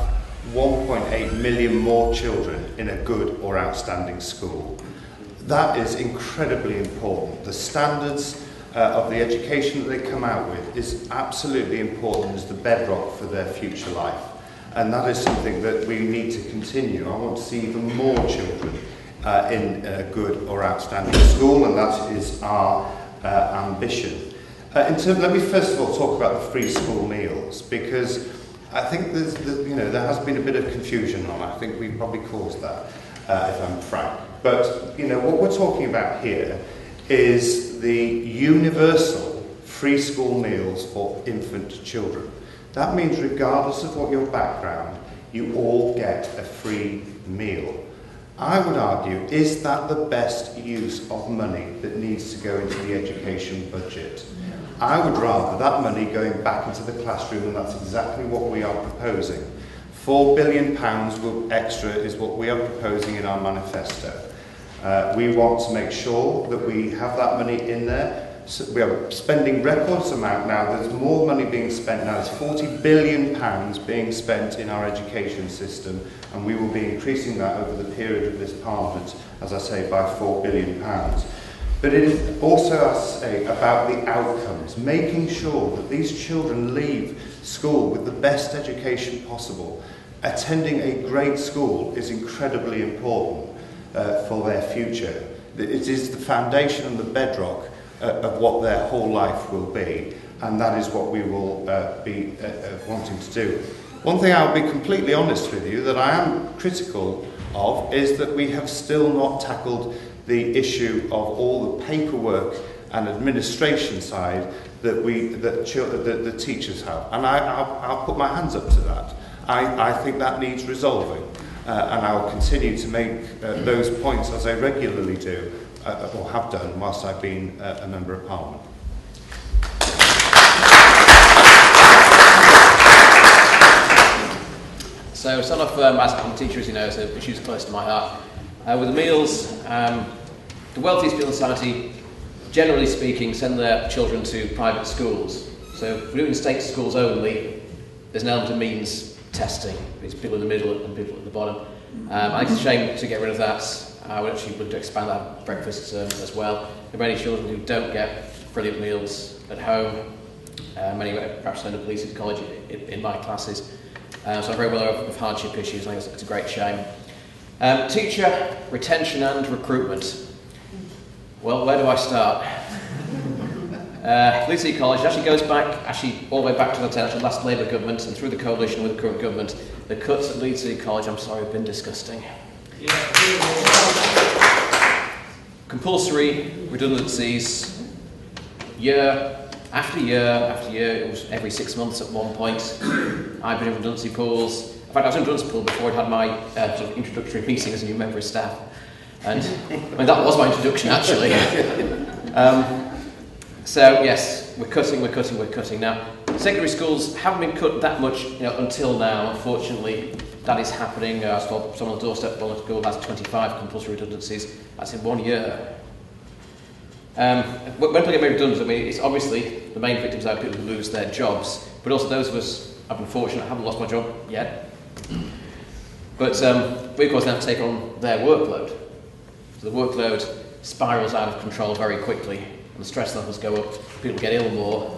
1.8 million more children in a good or outstanding school. That is incredibly important. The standards of the education that they come out with is absolutely important as the bedrock for their future life. And that is something that we need to continue. I want to see even more children in a good or outstanding school, and that is our ambition. Let me first of all talk about the free school meals, because I think there has been a bit of confusion on. I think we probably caused that, if I'm frank. But what we're talking about here is the universal free school meals for infant children. That means regardless of what your background, you all get a free meal. I would argue, is that the best use of money that needs to go into the education budget? I would rather that money going back into the classroom, and that's exactly what we are proposing. £4 billion extra is what we are proposing in our manifesto. We want to make sure that we have that money in there. So we are spending records amount now. There's more money being spent now. There's £40 billion being spent in our education system, and we will be increasing that over the period of this Parliament, as I say, by £4 billion. But it is also, as I say, about the outcomes, making sure that these children leave school with the best education possible. Attending a great school is incredibly important for their future. It is the foundation and the bedrock of what their whole life will be, and that is what we will be wanting to do. One thing I'll be completely honest with you that I am critical of is that we have still not tackled the issue of all the paperwork and administration side that the teachers have, and I'll put my hands up to that. I think that needs resolving, and I'll continue to make those points as I regularly do, or have done whilst I've been a Member of Parliament. So, start off, as I'm a teacher, as you know, so issues close to my heart. With the meals, the wealthiest people in society, generally speaking, send their children to private schools. So, if we're doing state schools only, there's an element of means testing. It's people in the middle and people at the bottom. I think it's a shame to get rid of that. I would actually want to expand our breakfasts as well. There are many children who don't get brilliant meals at home. Many perhaps end up at least college in my classes. So I'm very aware of hardship issues. I think it's a great shame. Teacher retention and recruitment. Well, where do I start? Leeds City College actually goes back all the way back to the last Labour government, and through the coalition with the current government, the cuts at Leeds City College, I'm sorry, have been disgusting. Compulsory redundancies, year after year after year. It was every 6 months at one point. I've been in redundancy pools. In fact, I was in a redundancy pool before I'd had my sort of introductory meeting as a new member of staff. And I mean, that was my introduction, actually. So yes, we're cutting. Now, secondary schools haven't been cut that much, until now. Unfortunately, that is happening. I saw someone on the doorstep a school has 25 compulsory redundancies. That's in 1 year. When people get made redundant, I mean, it's obviously the main victims are people who lose their jobs, but also those of us, I've been fortunate, I haven't lost my job yet. But we of course now take on their workload. So the workload spirals out of control very quickly, and the stress levels go up, people get ill more.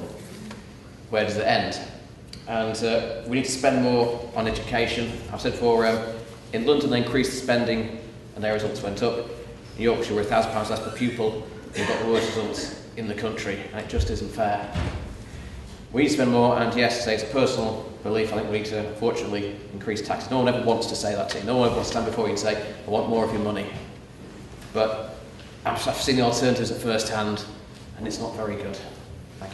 Where does it end? and we need to spend more on education. I've said before, in London they increased the spending and their results went up. In Yorkshire we're £1,000 less per pupil, we've got the worst results in the country, and it just isn't fair. We need to spend more, and yes, I say it's a personal belief, I think we need to, unfortunately, increase taxes. No one ever wants to say that to you. No one ever wants to stand before you and say, I want more of your money. But I've seen the alternatives at first hand, and it's not very good. Thank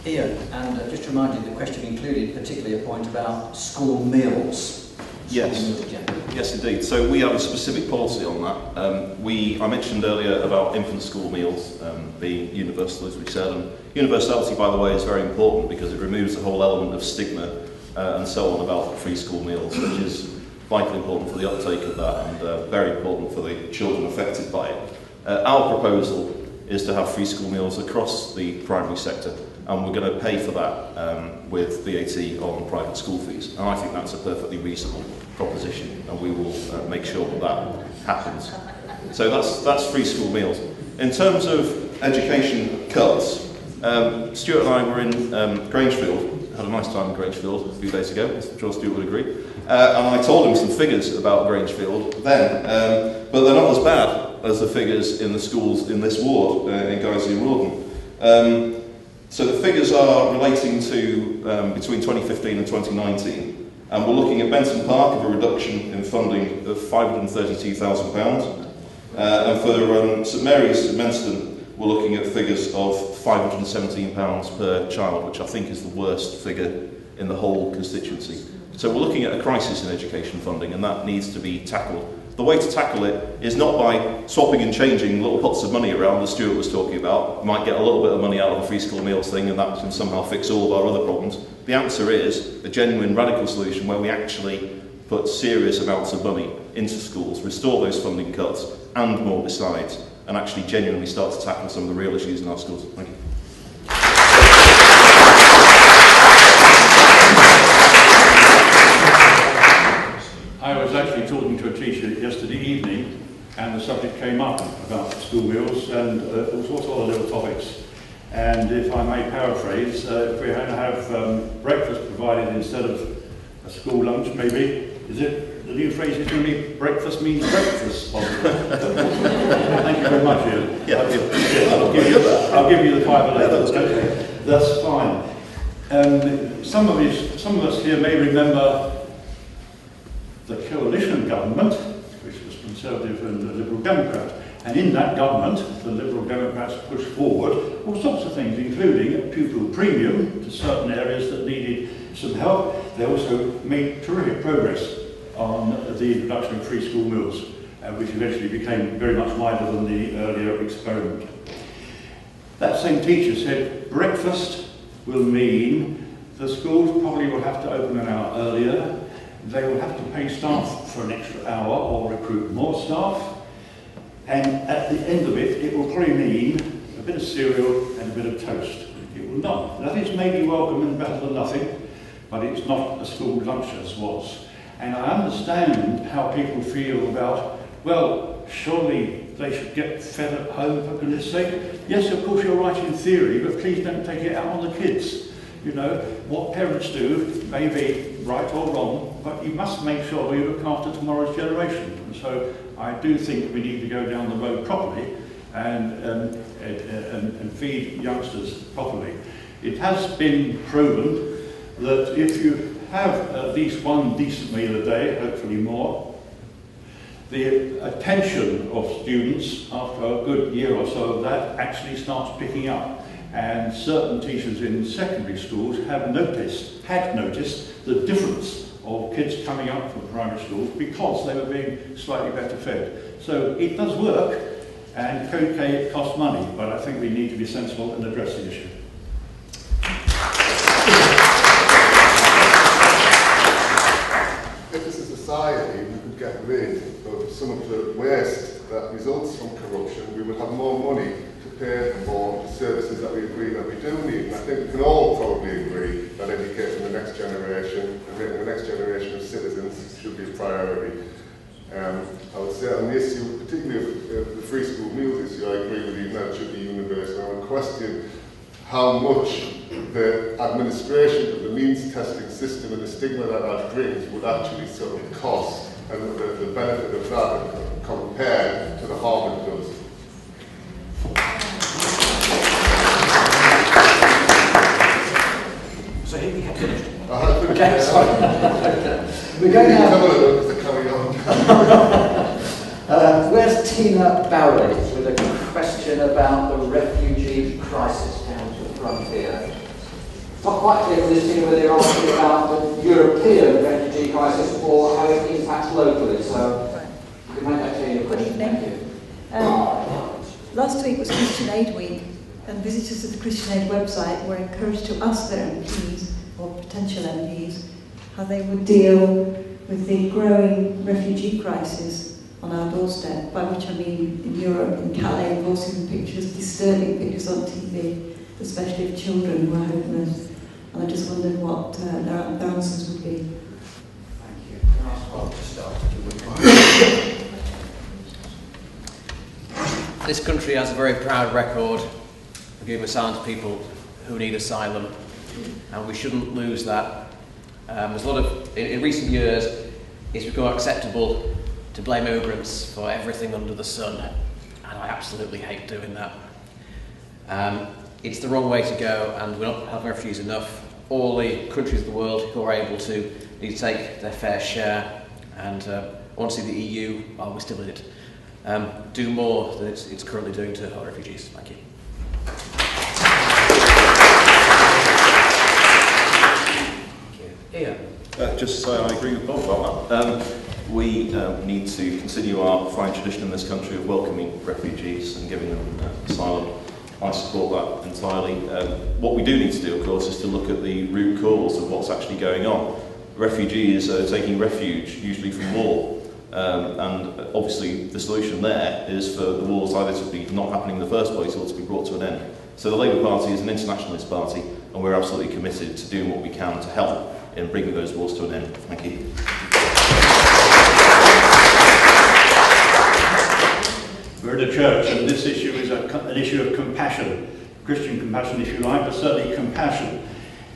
you. Ian, and just to remind you, the question included particularly a point about school meals. Yes, indeed. So we have a specific policy on that. I mentioned earlier about infant school meals being universal, as we said. And universality, by the way, is very important because it removes the whole element of stigma and so on about free school meals, which is vitally important for the uptake of that and very important for the children affected by it. Our proposal is to have free school meals across the primary sector, and we're going to pay for that with VAT on private school fees. And I think that's a perfectly reasonable proposition, and we will make sure that that happens. So that's free school meals. In terms of education cuts, Stuart and I were in Grangefield, had a nice time in Grangefield a few days ago, I'm sure Stuart would agree, and I told him some figures about Grangefield then, but they're not as bad as the figures in the schools in this ward, in Guiseley and Rawdon. So the figures are relating to between 2015 and 2019, and we're looking at Benton Park of a reduction in funding of £532,000, and for St Mary's in Menston we're looking at figures of £517 per child, which I think is the worst figure in the whole constituency. So we're looking at a crisis in education funding, and that needs to be tackled. The way to tackle it is not by swapping and changing little pots of money around, as Stuart was talking about. You might get a little bit of money out of the free school meals thing and that can somehow fix all of our other problems. The answer is a genuine radical solution where we actually put serious amounts of money into schools, restore those funding cuts and more besides, and actually genuinely start to tackle some of the real issues in our schools. Thank you. I was actually talking to a teacher yesterday evening, and the subject came up about school meals and all sorts of other little topics. And if I may paraphrase, if we're going to have breakfast provided instead of a school lunch, maybe, is it the new phrase is going to be breakfast means breakfast? Thank you very much, Ian. Yeah, I'll give you the fiver later. Okay, that's fine. Some of us here may remember the coalition government, which was Conservative and Liberal Democrat. And in that government, the Liberal Democrats pushed forward all sorts of things, including a pupil premium to certain areas that needed some help. They also made terrific progress on the introduction of free school meals, which eventually became very much wider than the earlier experiment. That same teacher said breakfast will mean the schools probably will have to open an hour earlier. They will have to pay staff for an extra hour or recruit more staff. And at the end of it, it will probably mean a bit of cereal and a bit of toast. It will not. That is maybe welcome and better than nothing, but it's not a school lunch as was. And I understand how people feel about, well, surely they should get fed at home, for goodness sake. Yes, of course you're right in theory, but please don't take it out on the kids. You know, what parents do may be right or wrong, but you must make sure we look after tomorrow's generation. And so I do think we need to go down the road properly and feed youngsters properly. It has been proven that if you have at least one decent meal a day, hopefully more, the attention of students after a good year or so of that actually starts picking up. And certain teachers in secondary schools had noticed the difference of kids coming up from primary schools because they were being slightly better fed. So it does work, and okay, it costs money, but I think we need to be sensible and address the issue. If as a society we could get rid of some of the waste that results from corruption, we would have more money to pay for the services that we agree that we do need. And I think we can all probably agree that educating the next generation and making the next generation of citizens should be a priority. I would say on the issue, particularly of the free school meals issue, I agree with you that it should be universal. question how much the administration of the means testing system and the stigma that that brings would actually sort of cost, and the benefit of that compared to the harm it does. So here we have finished. I have finished. Okay, sorry. We're going now. Carry on. Where's Tina Barry with a question about the refugee crisis down to the front here? It's not quite clear from this Tina whether you're asking about the European refugee crisis or how it impacts locally. So you can make that clear in your question. Thank you. Last week was Christian Aid Week, and visitors to the Christian Aid website were encouraged to ask their MPs, or potential MPs, how they would deal with the growing refugee crisis on our doorstep, by which I mean in Europe, in Calais, we've all seen pictures, disturbing pictures on TV, especially of children who are homeless. And I just wondered what their answers would be. Thank you. Can I ask Bob to start? This country has a very proud record of giving asylum to people who need asylum, and we shouldn't lose that. There's a lot of, in recent years, it's become acceptable to blame immigrants for everything under the sun, and I absolutely hate doing that. It's the wrong way to go, and we're not helping refugees enough. All the countries of the world who are able to need to take their fair share, and I want to see the EU, while we're still in it, do more than it's currently doing to our refugees. Thank you. Ian. Just to say I agree with Bob about that. We need to continue our fine tradition in this country of welcoming refugees and giving them asylum. I support that entirely. What we do need to do, of course, is to look at the root cause of what's actually going on. Refugees are taking refuge, usually from war, and obviously the solution there is for the wars either to be not happening in the first place or to be brought to an end. So the Labour Party is an internationalist party, and we're absolutely committed to doing what we can to help in bringing those wars to an end. Thank you. We're at a church, and this issue is an issue of compassion, Christian compassion if you like, but certainly compassion.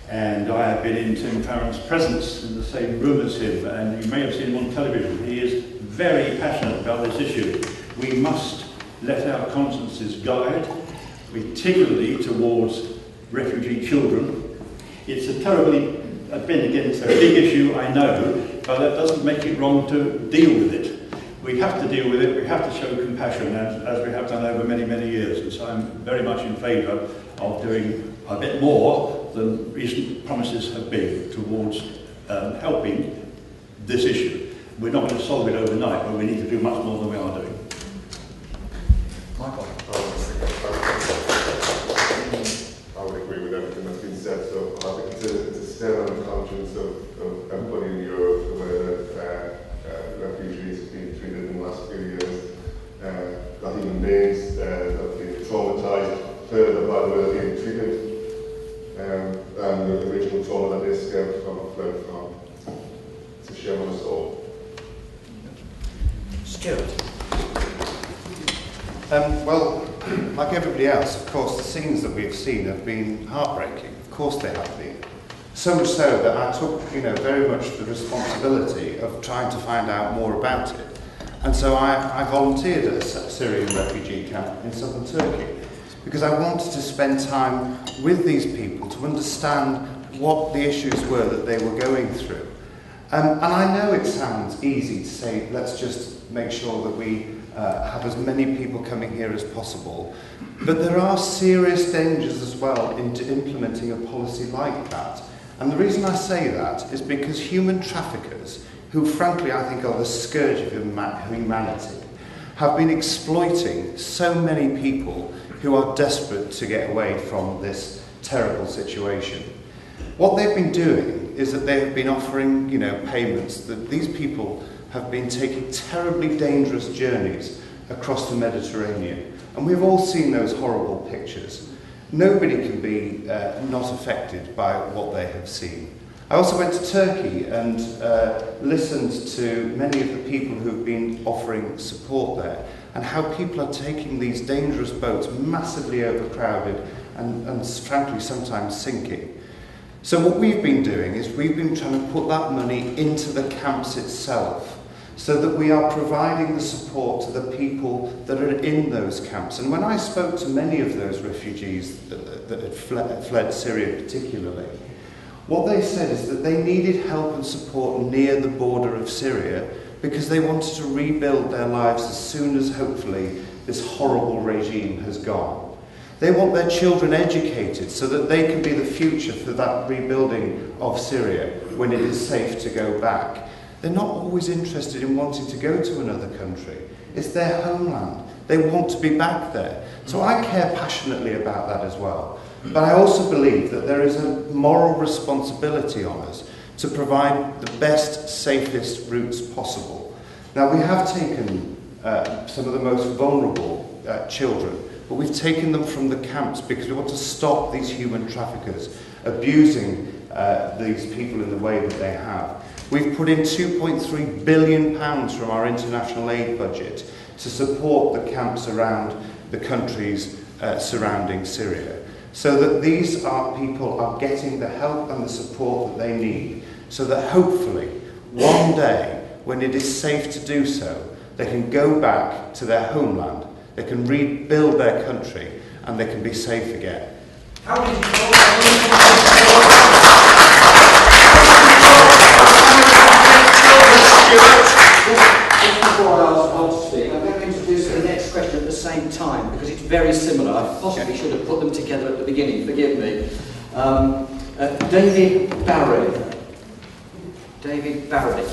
And I have been in Tim Farron's presence in the same room as him, and you may have seen him on television. He is very passionate about this issue. We must let our consciences guide, particularly towards refugee children. It's a terribly, it's a big issue, I know, but that doesn't make it wrong to deal with it. We have to deal with it, we have to show compassion, as we have done over many, many years. And so I'm very much in favour of doing a bit more than recent promises have been towards helping this issue. We're not going to solve it overnight, but we need to do much more than we are doing. Michael. I would agree with everything that's been said. So I think it's a stain on the conscience of everybody in Europe, the way that refugees have been treated in the last few years. Not even beings that have been traumatised further by the way they're being treated. And the original trauma that they escaped from, fled from. It's a shame on us all. Stuart. Well, like everybody else, of course, the scenes that we've seen have been heartbreaking. Of course they have been. So much so that I took, very much the responsibility of trying to find out more about it. And so I volunteered at a Syrian refugee camp in southern Turkey because I wanted to spend time with these people to understand what the issues were that they were going through. And I know it sounds easy to say, let's just make sure that we have as many people coming here as possible. But there are serious dangers as well into implementing a policy like that. And the reason I say that is because human traffickers, who frankly I think are the scourge of humanity, have been exploiting so many people who are desperate to get away from this terrible situation. What they've been doing is that they have been offering, payments that these people have been taking terribly dangerous journeys across the Mediterranean. And we've all seen those horrible pictures. Nobody can be not affected by what they have seen. I also went to Turkey and listened to many of the people who've been offering support there, and how people are taking these dangerous boats, massively overcrowded and frankly sometimes sinking. So what we've been doing is we've been trying to put that money into the camps itself, so that we are providing the support to the people that are in those camps. And when I spoke to many of those refugees that had fled Syria particularly, what they said is that they needed help and support near the border of Syria, because they wanted to rebuild their lives as soon as hopefully this horrible regime has gone. They want their children educated so that they can be the future for that rebuilding of Syria when it is safe to go back. They're not always interested in wanting to go to another country. It's their homeland. They want to be back there. So I care passionately about that as well. But I also believe that there is a moral responsibility on us to provide the best, safest routes possible. Now, we have taken some of the most vulnerable children, but we've taken them from the camps because we want to stop these human traffickers abusing these people in the way that they have. We've put in £2.3 billion from our international aid budget to support the camps around the countries surrounding Syria, so that these people are getting the help and the support that they need, so that hopefully one day, when it is safe to do so, they can go back to their homeland, they can rebuild their country, and they can be safe again. How did you Before I ask Bob to speak, I'm going to introduce the next question at the same time, because it's very similar. I possibly should have put them together at the beginning, forgive me. David Barry. David Barry.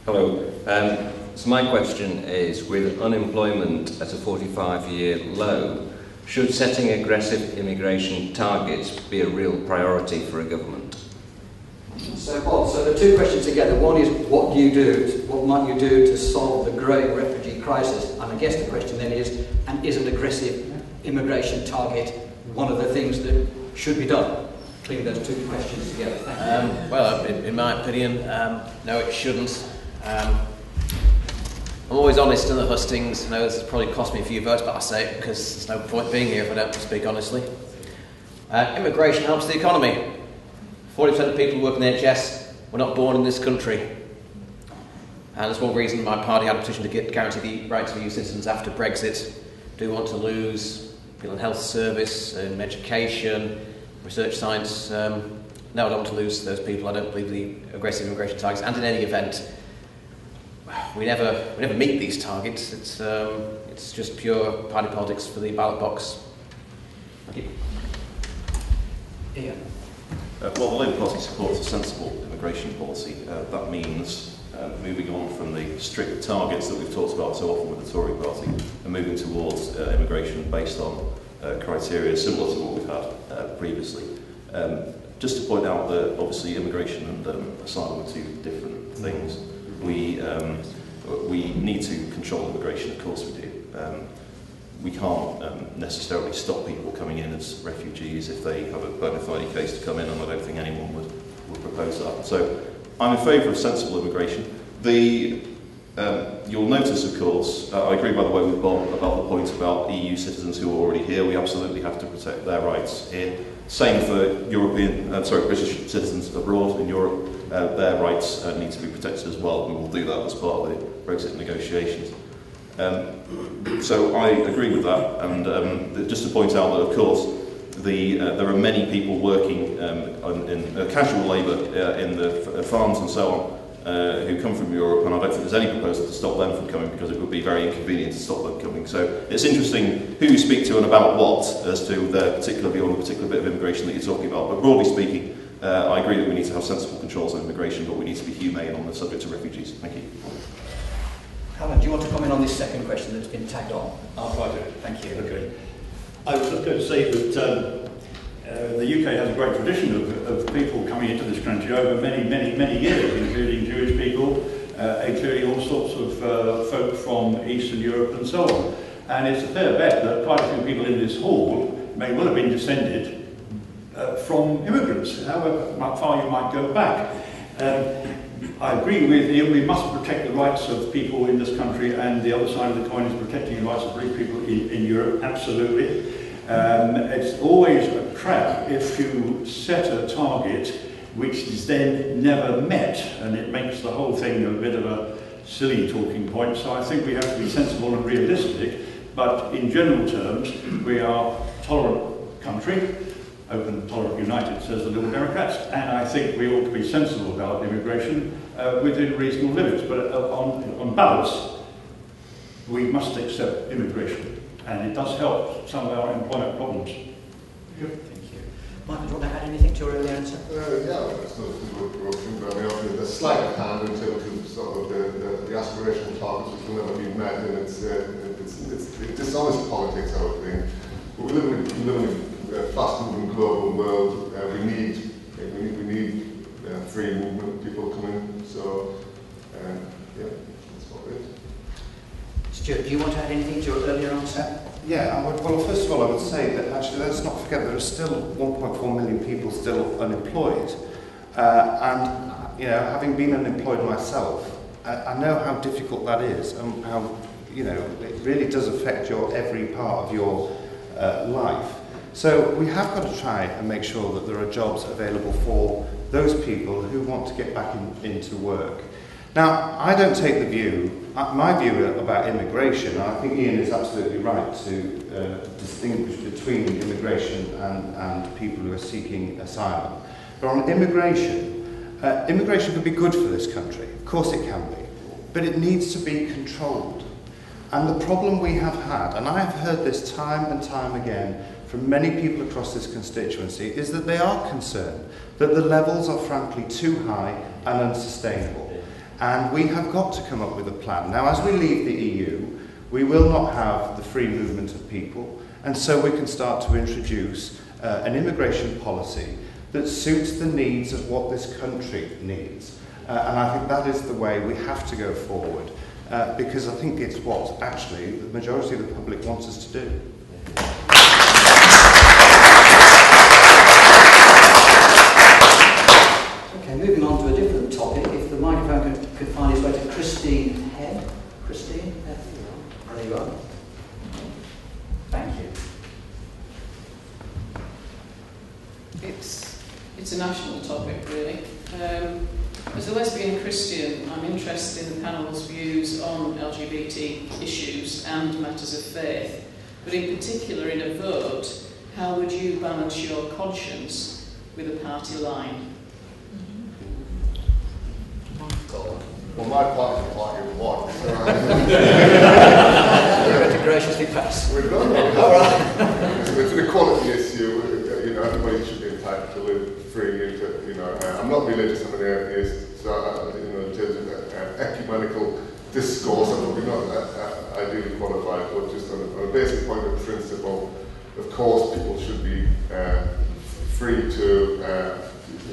Hello. So my question is, with unemployment at a 45-year low, should setting aggressive immigration targets be a real priority for a government? So, Bob, so the two questions together. One is, what do you do? What might you do to solve the growing refugee crisis? And I guess the question then is, and is an aggressive immigration target one of the things that should be done? Bring those two questions together. Well, in my opinion, no, it shouldn't. I'm always honest in the hustings. I know this has probably cost me a few votes, but I say it because there's no point being here if I don't speak honestly. Immigration helps the economy. 40% of people who work in the NHS were not born in this country. And that's one reason my party had a petition to guarantee the right to EU citizens after Brexit. Do want to lose people in health service, in education, research science. No, I don't want to lose those people. I don't believe the aggressive immigration targets. And in any event, we never meet these targets. It's just pure party politics for the ballot box. Thank you. Ian. Well, the Labour Party supports a sensible immigration policy. That means moving on from the strict targets that we've talked about so often with the Tory party and moving towards immigration based on criteria similar to what we've had previously. Just to point out that obviously immigration and asylum are two different things. We need to control immigration, of course we do. We can't necessarily stop people coming in as refugees if they have a bona fide case to come in, and I don't think anyone would propose that. So I'm in favour of sensible immigration. You'll notice, of course, I agree by the way with Bob about the point about EU citizens who are already here. We absolutely have to protect their rights here. Same for British citizens abroad in Europe. Their rights need to be protected as well. We will do that as part of the Brexit negotiations. So I agree with that, and just to point out that, of course, there are many people working in casual labour in the farms and so on who come from Europe, and I don't think there's any proposal to stop them from coming because it would be very inconvenient to stop them coming. So it's interesting who you speak to and about what as to their particular view on the particular bit of immigration that you're talking about. But broadly speaking, I agree that we need to have sensible controls on immigration, but we need to be humane on the subject of refugees. Thank you. Alan, do you want to comment on this second question that's been tagged on? I'll try to. Thank you. Okay. I was just going to say that the UK has a great tradition of people coming into this country over many years, including Jewish people, including all sorts of folk from Eastern Europe and so on. And it's a fair bet that quite a few people in this hall may well have been descended from immigrants, however far you might go back. I agree with Ian, we must protect the rights of people in this country, and the other side of the coin is protecting the rights of British people in Europe, absolutely. It's always a trap if you set a target which is then never met, and it makes the whole thing a bit of a silly talking point. So I think we have to be sensible and realistic, but in general terms, we are a tolerant country, open, tolerant, united, says the Liberal Democrats, and I think we ought to be sensible about immigration within reasonable limits. But on balance, we must accept immigration, and it does help some of our employment problems. Thank you. Michael, do you want to add anything to your earlier answer? Yeah, it's not a good option, but I mean, there's sleight of hand in terms of sort of the aspirational targets which will never be met, and it's dishonest politics, I would think. But we live in a fast-moving global world. We need free movement, people coming. So, yeah, that's what it is. Stuart, do you want to add anything to your earlier answer? Yeah, well, first of all, I would say that actually let's not forget there are still 1.4 million people still unemployed. And, you know, having been unemployed myself, I know how difficult that is and how, you know, it really does affect every part of your life. So we have got to try and make sure that there are jobs available for those people who want to get back into work. Now, I don't take the view, my view about immigration, and I think Ian is absolutely right to distinguish between immigration and people who are seeking asylum. But on immigration, immigration could be good for this country, of course it can be, but it needs to be controlled. And the problem we have had, and I have heard this time and time again from many people across this constituency, is that they are concerned that the levels are frankly too high and unsustainable. And we have got to come up with a plan. Now, as we leave the EU, we will not have the free movement of people, and so we can start to introduce an immigration policy that suits the needs of what this country needs. And I think that is the way we have to go forward, because I think it's what actually the majority of the public wants us to do. Okay, moving on to a different topic. If the microphone could find its way to Christine Head. Christine, there you are. Thank you. It's a national topic, really. As a lesbian Christian, I'm interested in the panel's views on LGBT issues and matters of faith, but in particular in a vote, how would you balance your conscience with a party line? Well, my party is party of one, so we're going to graciously pass. We've done that. All right. It's an equality issue. You know, everybody should be entitled to live freely. You know, I'm not religious. I'm an atheist. So, you know, in terms of ecumenical discourse, I'm probably not ideally qualified. But just on a basic point of principle, of course, people should be free to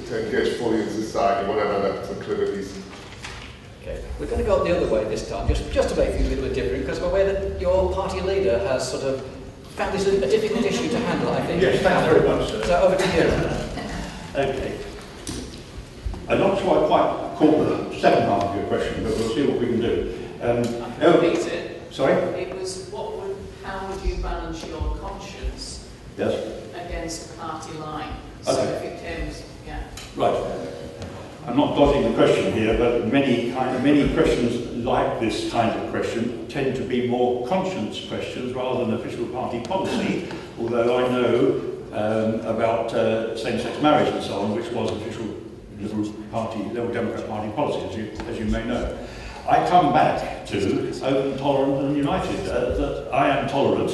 engage fully in society, whatever their proclivities. Okay, we're going to go the other way this time, just to make things a little bit different, because we're aware that your party leader has sort of found this a difficult issue to handle, I think. Yes, thanks very much, sir. So over to you. Okay. I'm not sure I quite caught the second half of your question, but we'll see what we can do. Repeat it. Sorry? It was, how would you balance your conscience against the party line? So if it came, Right. I'm not dodging the question here, but many questions like this kind of question tend to be more conscience questions rather than official party policy, although I know about same-sex marriage and so on, which was official Liberal Democrat Party policy, as you may know. I come back to open, tolerant and united, that I am tolerant.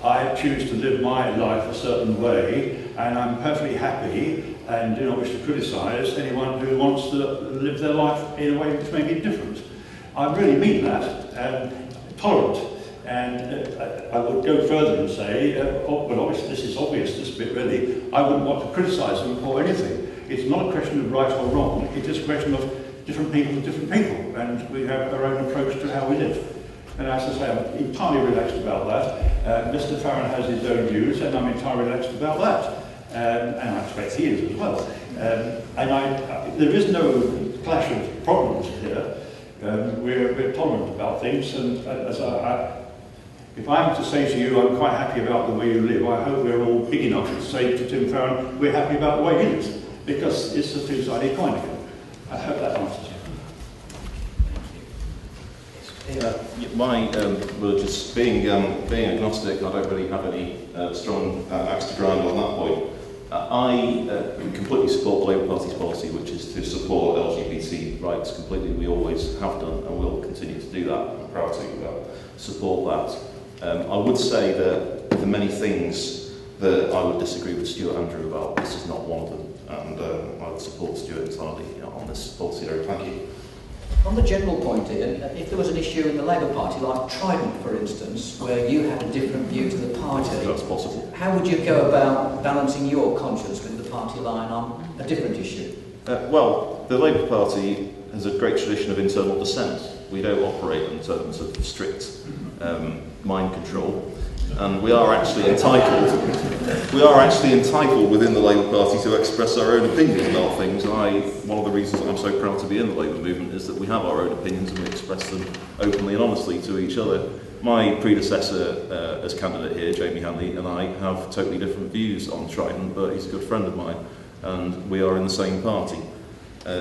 I choose to live my life a certain way, and I'm perfectly happy and do not wish to criticise anyone who wants to live their life in a way which may be different. I really mean that, tolerant. And I would go further and say, but obviously this is obvious, this bit really, I wouldn't want to criticise them for anything. It's not a question of right or wrong, it is a question of different people, and we have our own approach to how we live. And as I say, I'm entirely relaxed about that. Mr. Farron has his own views, and I'm entirely relaxed about that. And I expect he is as well. There is no clash of problems here. We're tolerant about things, and if I'm to say to you, I'm quite happy about the way you live, I hope we're all big enough to say to Tim Farron, we're happy about the way he lives, because it's a two-sided coin again. I hope that answers you. Well, just being agnostic, I don't really have any strong axe to grind on that point. I completely support the Labour Party's policy, which is to support LGBT rights completely. We always have done and will continue to do that. I'm proud to support that. I would say that the many things that I would disagree with Stuart Andrew about, this is not one of them, and I would support Stuart entirely on this policy area. Thank you. On the general point, Ian, if there was an issue in the Labour Party, like Trident, for instance, where you had a different view to the party, that's possible. How would you go about balancing your conscience with the party line on a different issue? Well, the Labour Party has a great tradition of internal dissent. We don't operate in terms of strict mind control, and we are actually entitled within the Labour Party to express our own opinions about things. And one of the reasons I'm so proud to be in the Labour movement is that we have our own opinions and we express them openly and honestly to each other. My predecessor as candidate here, Jamie Hanley, and I have totally different views on Trident, but he's a good friend of mine, and we are in the same party.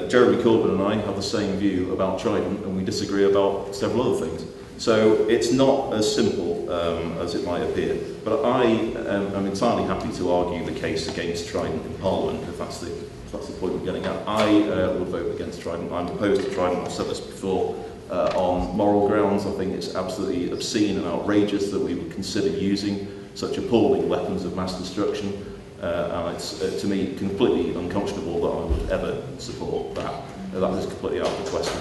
Jeremy Corbyn and I have the same view about Trident, and we disagree about several other things. So it's not as simple as it might appear. But I am entirely happy to argue the case against Trident in Parliament, if that's the point we're getting at. I would vote against Trident. I'm opposed to Trident. I've said this before. On moral grounds, I think it's absolutely obscene and outrageous that we would consider using such appalling weapons of mass destruction. And it's, to me, completely unconscionable that I would ever support that. That is completely out of the question.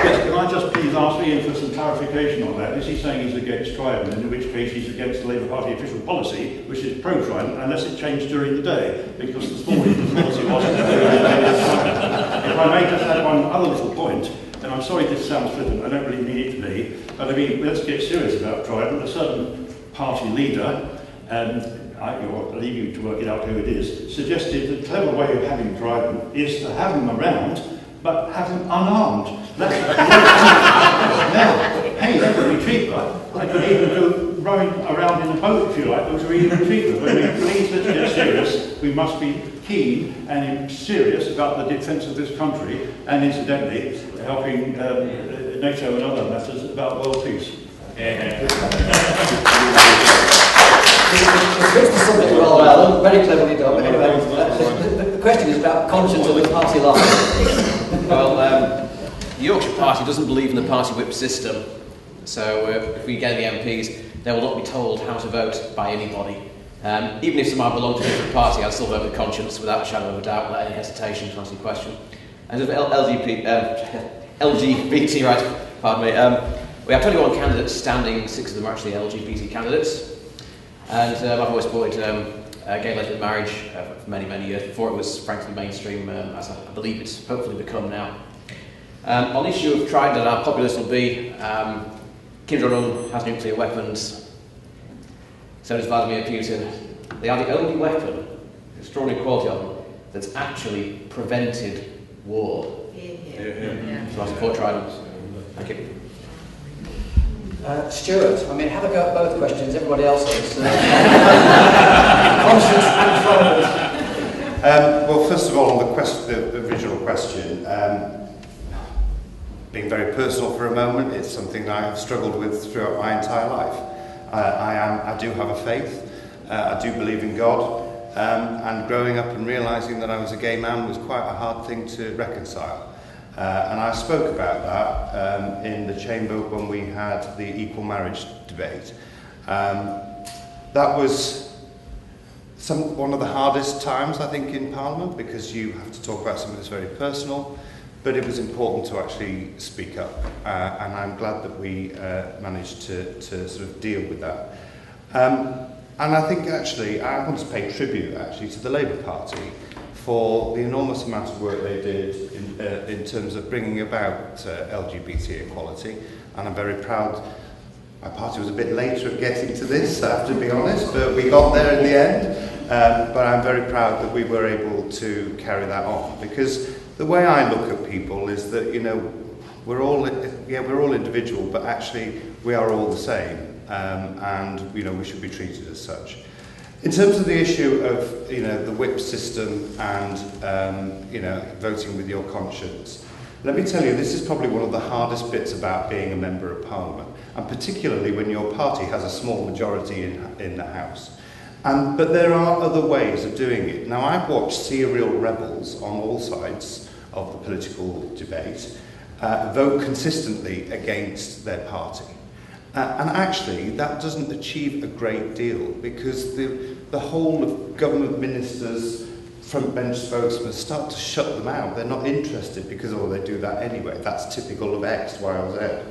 Yes, can I just please ask Ian for some clarification on that? Is he saying he's against Trident, and in which case he's against the Labour Party official policy, which is pro-Trident, unless it changed during the day, because this morning the policy wasn't If I may just add one other little point, and I'm sorry this sounds flippant, I don't really mean it to be, but I mean, let's get serious about Trident. A certain party leader, I'll leave you to work it out who it is, suggested the clever way of having Trident is to have them around, but have them unarmed. Now, hey, that would be cheaper. I could even do rowing around in a boat, if you like, which would be even cheaper. But I mean, please, let's get serious. We must be keen and serious about the defence of this country, and incidentally, helping NATO and other matters about world peace. It's the subject well, very cleverly done. Anyway, the question is about conscience of the party line. Well, the Yorkshire Party doesn't believe in the party whip system, so if we get the MPs, they will not be told how to vote by anybody. Even if someone belongs to a different party, I'd still vote with conscience without a shadow of a doubt, without any hesitation to answer your question. And of LGBT rights, pardon me, we have 21 candidates standing, 6 of them are actually LGBT candidates. And I've always supported gay lesbian marriage for many, many years, before it was frankly mainstream, as I believe it's hopefully become now. On the issue of Trident, our populace will be Kim Jong-un has nuclear weapons, so does Vladimir Putin. They are the only weapon, extraordinary quality of them, that's actually prevented war. So I support Trident. Thank you. Stuart, I mean, have a go at both questions, everybody else is. Conscience and Trident. Well, first of all, on the original question, being very personal for a moment, it's something I have struggled with throughout my entire life. I do have a faith, I do believe in God, and growing up and realising that I was a gay man was quite a hard thing to reconcile. And I spoke about that in the chamber when we had the equal marriage debate. That was one of the hardest times, I think, in Parliament, because you have to talk about something that's very personal, but it was important to actually speak up, and I'm glad that we managed to sort of deal with that. And I think, actually, I want to pay tribute, actually, to the Labour Party for the enormous amount of work they did in terms of bringing about LGBT equality, and I'm very proud. My party was a bit later at getting to this, I have to be honest, but we got there in the end. But I'm very proud that we were able to carry that on, because the way I look at people is that, you know, we're all individual, but actually we are all the same, and you know, we should be treated as such. In terms of the issue of, you know, the whip system and you know, voting with your conscience, let me tell you, this is probably one of the hardest bits about being a member of Parliament, and particularly when your party has a small majority in the House. But there are other ways of doing it. Now, I've watched serial rebels on all sides of the political debate vote consistently against their party. And actually, that doesn't achieve a great deal, because the whole of government ministers, front bench spokesmen start to shut them out. They're not interested because, oh, they do that anyway. That's typical of X, Y, or Z.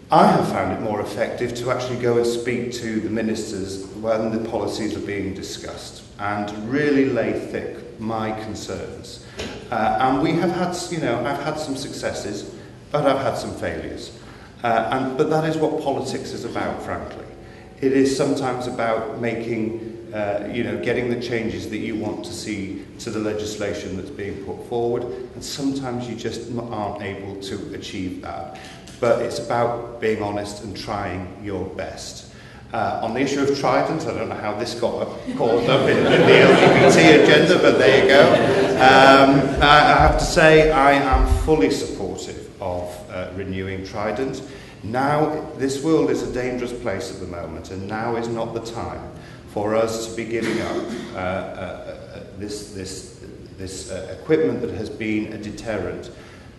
I have found it more effective to actually go and speak to the ministers when the policies are being discussed and really lay thick my concerns. And we have had, you know, I've had some successes, but I've had some failures. But that is what politics is about, frankly. It is sometimes about making, you know, getting the changes that you want to see to the legislation that's being put forward, and sometimes you just aren't able to achieve that. But it's about being honest and trying your best. On the issue of Trident, I don't know how this got caught up in the LGBT agenda, but there you go. I have to say I am fully supportive of renewing Trident. Now, this world is a dangerous place at the moment, and now is not the time for us to be giving up this equipment that has been a deterrent.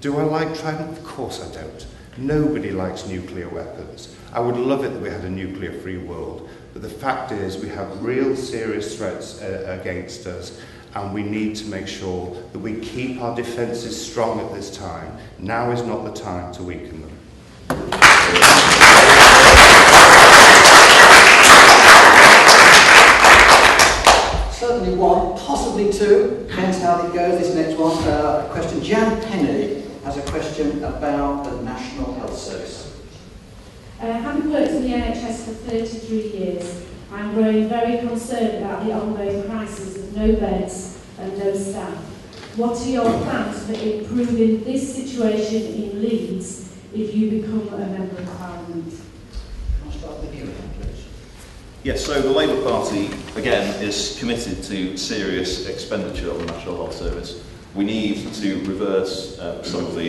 Do I like Trident? Of course I don't. Nobody likes nuclear weapons. I would love it that we had a nuclear-free world, but the fact is we have real serious threats against us, and we need to make sure that we keep our defences strong at this time. Now is not the time to weaken them. Certainly one, possibly two, depends how it goes. This next one, a question. Jan Penny has a question about the National Health Service. Having worked in the NHS for 33 years, I'm growing very concerned about the ongoing crisis of no beds and no staff. What are your plans for improving this situation in Leeds if you become a Member of Parliament? I'll start with you, please. Yes, so the Labour Party, again, is committed to serious expenditure on the National Health Service. We need to reverse some of the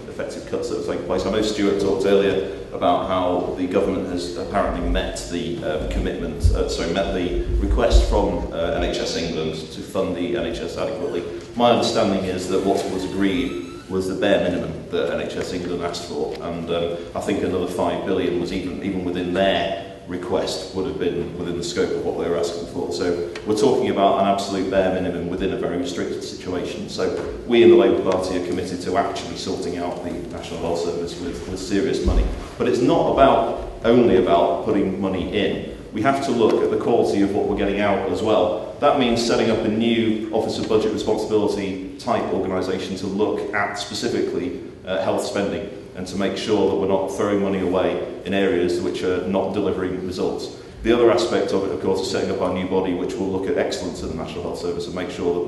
effective cuts that have taken place. I know Stuart talked earlier about how the government has apparently met the met the request from NHS England to fund the NHS adequately. My understanding is that what was agreed was the bare minimum that NHS England asked for, and I think another £5 billion was even within their request would have been within the scope of what they were asking for. So we're talking about an absolute bare minimum within a very restricted situation. So we in the Labour Party are committed to actually sorting out the National Health Service with serious money. But it's not only about putting money in. We have to look at the quality of what we're getting out as well. That means setting up a new Office of Budget Responsibility type organisation to look at specifically health spending, and to make sure that we're not throwing money away in areas which are not delivering results. The other aspect of it, of course, is setting up our new body which will look at excellence in the National Health Service and make sure that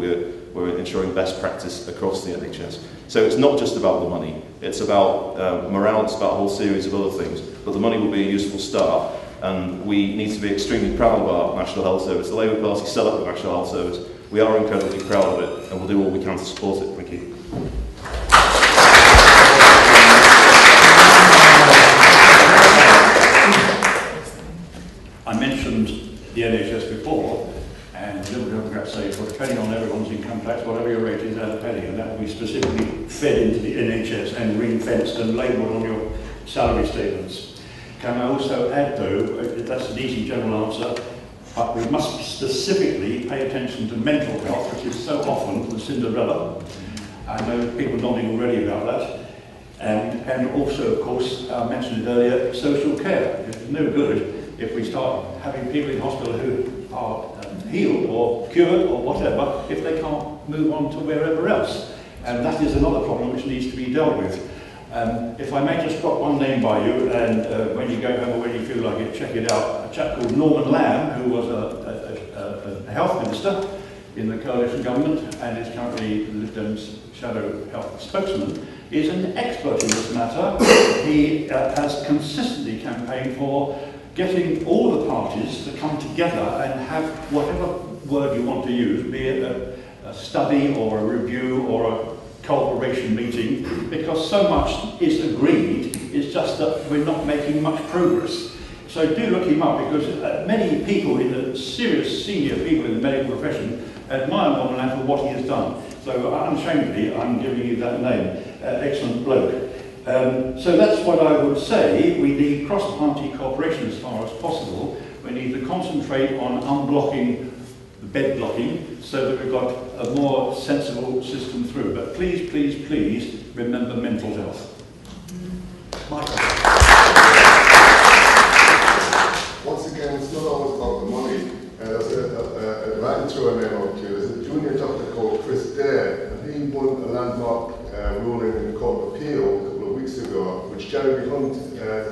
we're ensuring best practice across the NHS. So it's not just about the money, it's about morale, it's about a whole series of other things, but the money will be a useful start, and we need to be extremely proud of our National Health Service. The Labour Party set up the National Health Service. We are incredibly proud of it, and we'll do all we can to support it. Thank you. I mentioned the NHS before, and the Liberal Democrats say, well, depending on everyone's income tax, whatever your rate is, add a penny, and that will be specifically fed into the NHS and ring-fenced and labelled on your salary statements. Can I also add, though, that's an easy general answer, but we must specifically pay attention to mental health, which is so often the Cinderella. I know people nodding already about that. And also, of course, I mentioned it earlier, social care. It's no good if we start having people in hospital who are healed or cured or whatever if they can't move on to wherever else. And that is another problem which needs to be dealt with. If I may just drop one name by you, and when you go home or when you feel like it, check it out. A chap called Norman Lamb, who was a health minister in the coalition government and is currently the Lib Dems shadow health spokesman, is an expert in this matter. He has consistently campaigned for getting all the parties to come together and have whatever word you want to use, be it a study or a review or a cooperation meeting, because so much is agreed, it's just that we're not making much progress. So do look him up, because many people in the serious senior people in the medical profession admire Norman Lamb for what he has done. So unashamedly, I'm giving you that name. Excellent bloke. So that's what I would say. We need cross-party cooperation as far as possible. We need to concentrate on unblocking the bed blocking so that we've got a more sensible system through. But please, please, please remember mental health. Michael. Once again, it's not always about the money. There's ran through a memo to. There's a junior doctor called Chris Dare, and he won a landmark ruling in the Court of Appeal a couple of weeks ago, which Jeremy Hunt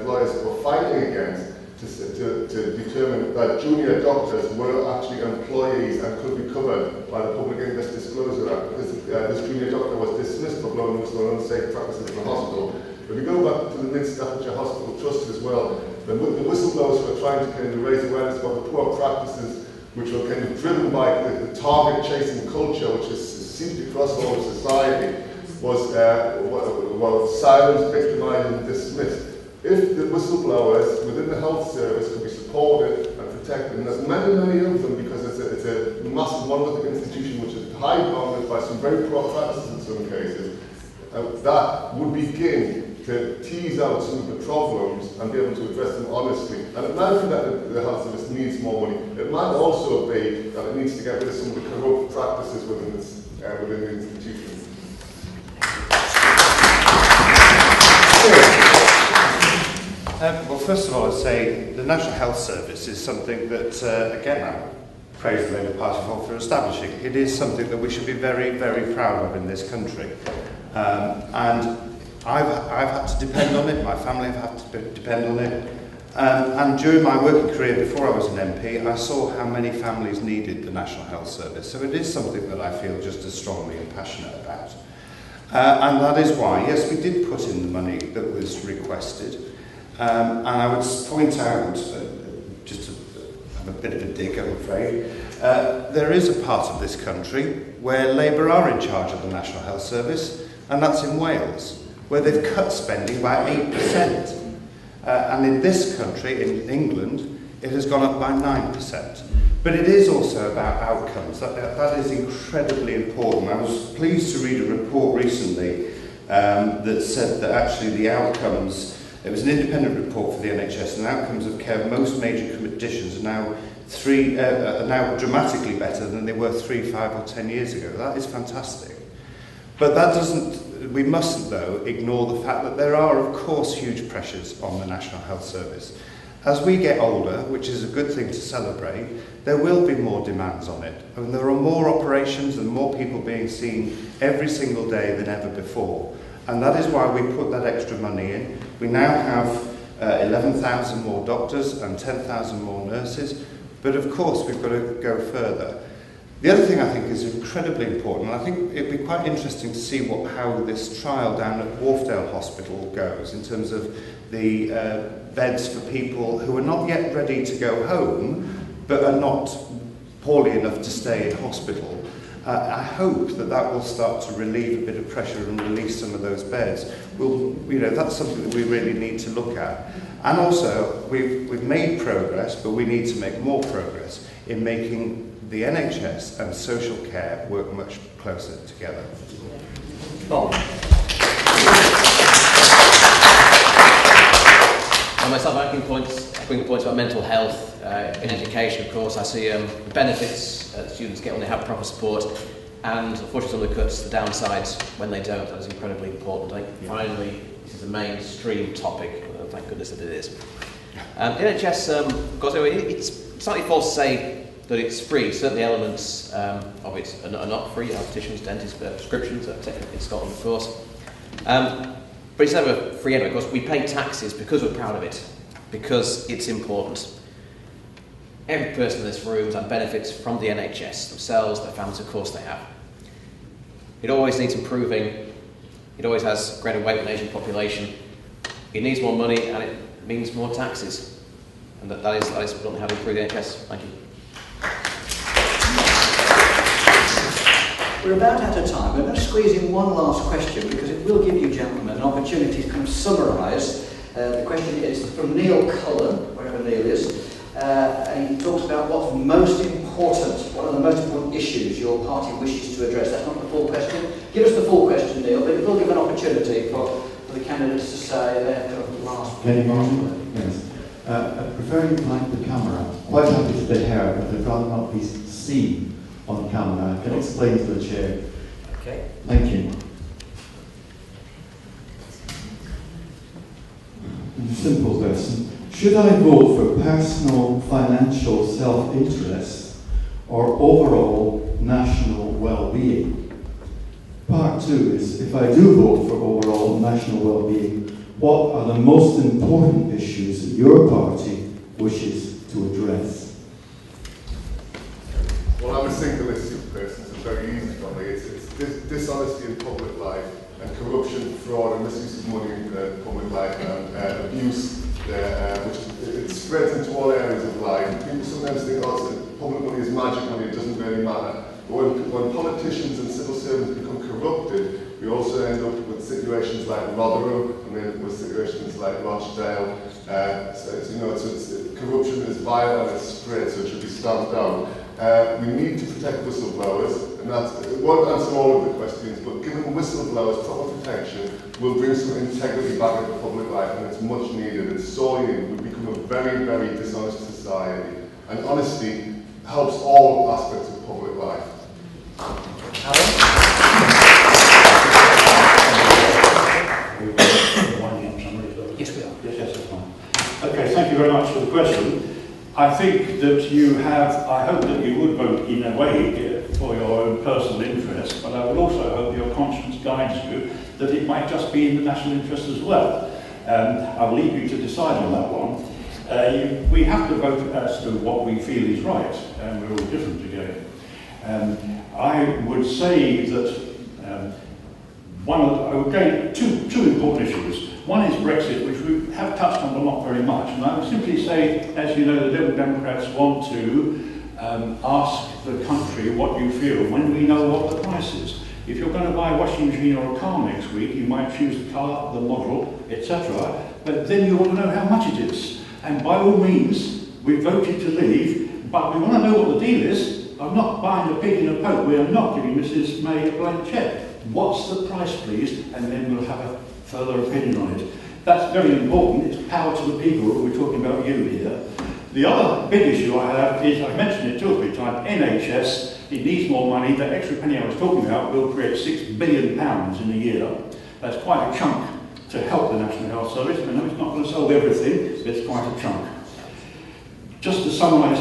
lawyers were fighting against, to determine that junior doctors were actually employees and could be covered by the Public Interest Disclosure Act, because this junior doctor was dismissed for blowing whistle on unsafe practices in the hospital. If we go back to the Mid-Staffordshire Hospital Trust as well, the whistleblowers were trying to kind of raise awareness about the poor practices which were kind of driven by the target-chasing culture which seems to cross all of society, was silenced, victimised and dismissed. If the whistleblowers within the health service could be supported and protected, and there's many, many of them, because it's a massive monolithic institution which is high-bounded by some very poor practices in some cases, that would begin to tease out some of the problems and be able to address them honestly. And it might be that the health service needs more money. It might also be that it needs to get rid of some of the corrupt practices within the institution. Well, first of all, I'd say the National Health Service is something that, again, I praise the Labour Party for establishing. It is something that we should be very, very proud of in this country. And I've had to depend on it, my family have had to depend on it. And during my working career before I was an MP, I saw how many families needed the National Health Service. So it is something that I feel just as strongly and passionate about. And that is why, yes, we did put in the money that was requested. And I would point out, just to have a bit of a dig, I'm afraid, there is a part of this country where Labour are in charge of the National Health Service, and that's in Wales, where they've cut spending by 8%. And in this country, in England, it has gone up by 9%. But it is also about outcomes. That is incredibly important. I was pleased to read a report recently that said that actually the outcomes, it was an independent report for the NHS, and the outcomes of care of most major conditions are now dramatically better than they were 3, 5 or 10 years ago. That is fantastic. But that doesn't, we mustn't though ignore the fact that there are of course huge pressures on the National Health Service. As we get older, which is a good thing to celebrate, there will be more demands on it. And there are more operations and more people being seen every single day than ever before. And that is why we put that extra money in. We now have 11,000 more doctors and 10,000 more nurses, but of course we've got to go further. The other thing I think is incredibly important, and I think it'd be quite interesting to see how this trial down at Wharfdale Hospital goes in terms of the beds for people who are not yet ready to go home, but are not poorly enough to stay in hospital. I hope that will start to relieve a bit of pressure and release some of those beds. That's something that we really need to look at. And also, we've made progress, but we need to make more progress in making the NHS and social care work much closer together. Bob. On myself, echoing the points about mental health in education, of course, I see the benefits that students get when they have proper support, and unfortunately some of the cuts, the downsides when they don't. That is incredibly important. I think finally this is a mainstream topic, thank goodness that it is. The NHS, of course, it's slightly false to say that it's free. Certainly elements of it are not free. Opticians, dentists, prescriptions are technically in Scotland, of course. But it's never free anyway. Of course, we pay taxes because we're proud of it, because it's important. Every person in this room has had benefits from the NHS, themselves, their families, of course they have. It always needs improving. It always has greater weight with an ageing population. It needs more money, and it means more taxes. And that is bluntly how to improve the NHS. Thank you. We're about out of time. We're going to squeeze in one last question because it will give you gentlemen an opportunity to kind of summarise. The question is from Neil Cullen, wherever Neil is, and he talks about what's most important, what are the most important issues your party wishes to address. That's not the full question. Give us the full question, Neil, but it will give an opportunity for the candidates to say their kind of last word. Yes. I prefer you like the camera. Quite happy to be heard, but I'd rather not be seen on camera. I can explain to the chair. Okay. Thank you. Simple question. Should I vote for personal financial self-interest or overall national well-being? Part 2 is, if I do vote for overall national well-being, what are the most important issues that your party wishes to address? Well, I'm a single-issue person, so it's very easy for me. It's dishonesty in public life, and corruption, fraud, and misuse of money in public life, and abuse, which it spreads into all areas of life. People sometimes think, oh, public money is magic money, it doesn't really matter. But when politicians and civil servants become corrupted, we also end up with situations like Rotherham, and then with situations like Rochdale. Corruption is vile and it's spread, so it should be stamped down. We need to protect whistleblowers, and it won't answer all of the questions, but giving whistleblowers proper protection will bring some integrity back into public life, and it's much needed. It's sorely needed. We've become a very, very dishonest society, and honesty helps all aspects of public life. Yes, we are. Yes, that's fine. Okay, thank you very much for the question. I think that you have, I hope that you would vote in a way for your own personal interest, but I would also hope your conscience guides you that it might just be in the national interest as well. I'll leave you to decide on that one. We have to vote as to what we feel is right, and we're all different again. I would say that two important issues. One is Brexit, which we have touched on, but not very much. And I would simply say, as you know, the Liberal Democrats want to ask the country what you feel when we know what the price is. If you're going to buy a washing machine or a car next week, you might choose the car, the model, etc. But then you want to know how much it is. And by all means, we voted to leave, but we want to know what the deal is. I'm not buying a pig in a poke. We are not giving Mrs. May a blank cheque. What's the price, please? And then we'll have a further opinion on it. That's very important. It's power to the people. We're talking about you here. The other big issue I have is, I've mentioned it 2 or 3 times, NHS. It needs more money. The extra penny I was talking about will create £6 billion in a year. That's quite a chunk to help the National Health Service. I know it's not going to solve everything, but it's quite a chunk. Just to summarise,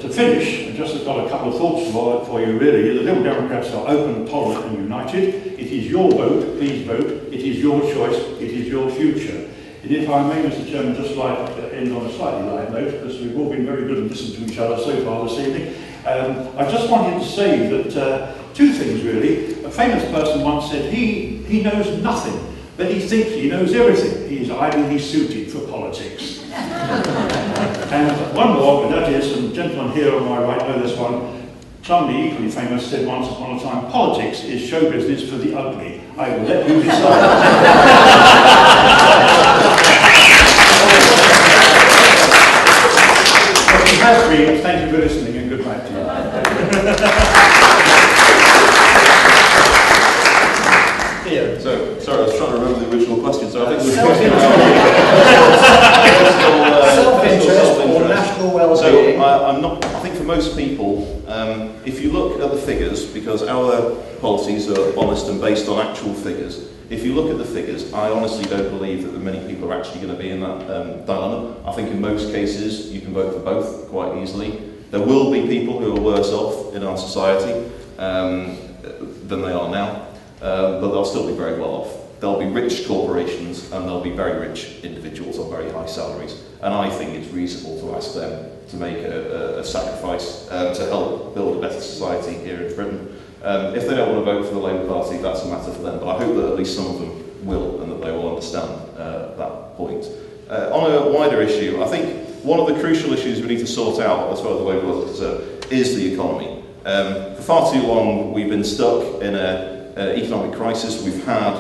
to finish, just got a couple of thoughts for you really. The Liberal Democrats are open, tolerant and united. It is your vote, please vote. It is your choice, it is your future. And if I may, Mr. Chairman, just like to end on a slightly light note, because we've all been very good and listened to each other so far this evening. I just wanted to say that 2 things really. A famous person once said he knows nothing, but he thinks he knows everything. He is ideally suited for politics. And one more, and that is, and the gentleman here on my right know this one, somebody equally famous said once upon a time, politics is show business for the ugly. I will let you decide. But it has been. Thank you for listening and good night to you. Yeah. So, sorry, I was trying to remember the original question, so I think self-interest or national well-being. So, I think for most people, if you look at the figures, because our policies are honest and based on actual figures, if you look at the figures, I honestly don't believe that many people are actually going to be in that dilemma. I think in most cases, you can vote for both quite easily. There will be people who are worse off in our society than they are now, but they'll still be very well off. There'll be rich corporations and there'll be very rich individuals on very high salaries. And I think it's reasonable to ask them to make a sacrifice to help build a better society here in Britain. If they don't want to vote for the Labour Party, that's a matter for them, but I hope that at least some of them will and that they will understand that point. On a wider issue, I think one of the crucial issues we need to sort out, as far as the Labour Party is concerned, is the economy. For far too long, we've been stuck in an economic crisis. We've had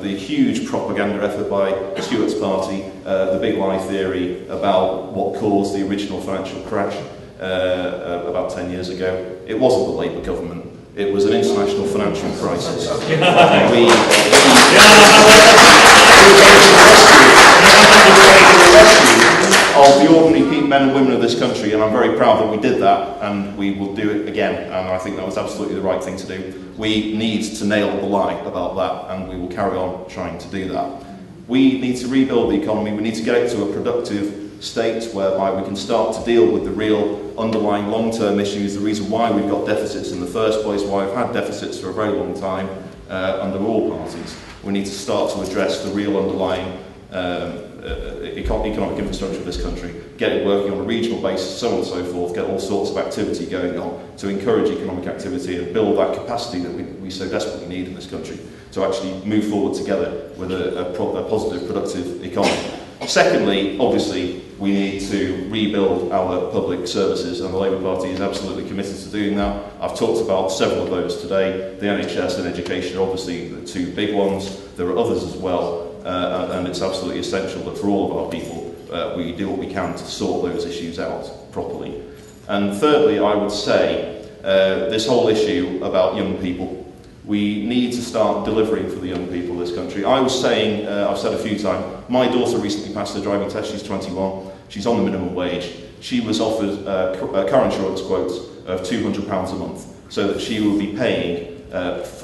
the huge propaganda effort by Stuart's party, the big lie theory about what caused the original financial crash about 10 years ago. It wasn't the Labour government. It was an international financial crisis. Of the ordinary men and women of this country, and I'm very proud that we did that, and we will do it again, and I think that was absolutely the right thing to do. We need to nail the lie about that, and we will carry on trying to do that. We need to rebuild the economy. We need to get it to a productive state whereby we can start to deal with the real underlying long-term issues, the reason why we've got deficits in the first place, why we've had deficits for a very long time under all parties. We need to start to address the real underlying economic infrastructure of this country, get it working on a regional basis, so on and so forth, get all sorts of activity going on to encourage economic activity and build that capacity that we so desperately need in this country to actually move forward together with a positive, productive economy. Secondly, obviously, we need to rebuild our public services, and the Labour Party is absolutely committed to doing that. I've talked about several of those today. The NHS and education are obviously the two big ones. There are others as well, and it's absolutely essential that for all of our people, we do what we can to sort those issues out properly. And thirdly, I would say, this whole issue about young people. We need to start delivering for the young people of this country. I was saying, I've said a few times, my daughter recently passed her driving test. She's 21. She's on the minimum wage. She was offered car insurance quotes of £200 a month, so that she will be paying,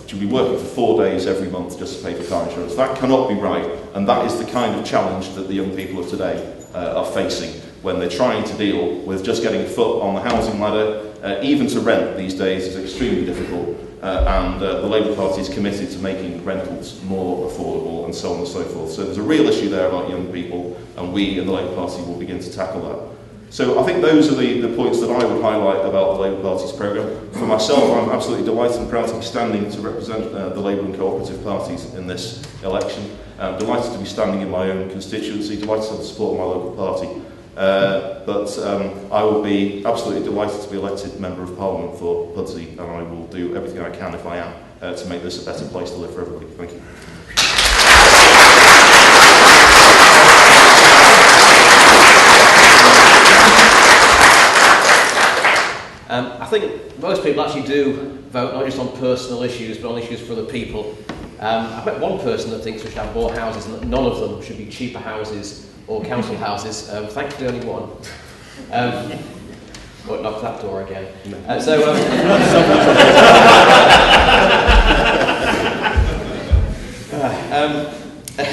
she'll be working for 4 days every month just to pay for car insurance. That cannot be right, and that is the kind of challenge that the young people of today are facing when they're trying to deal with just getting a foot on the housing ladder. Even to rent these days is extremely difficult. And the Labour Party is committed to making rentals more affordable and so on and so forth. So there's a real issue there about young people, and we in the Labour Party will begin to tackle that. So I think those are the points that I would highlight about the Labour Party's programme. For myself, I'm absolutely delighted and proud to be standing to represent the Labour and cooperative parties in this election. I'm delighted to be standing in my own constituency, delighted to have the support of my local party. But I will be absolutely delighted to be elected Member of Parliament for Pudsey, and I will do everything I can, if I am, to make this a better place to live for everybody. Thank you. I think most people actually do vote not just on personal issues, but on issues for other people. I've met one person that thinks we should have more houses and that none of them should be cheaper houses or council houses. Thankfully only one. Got knocked that door again.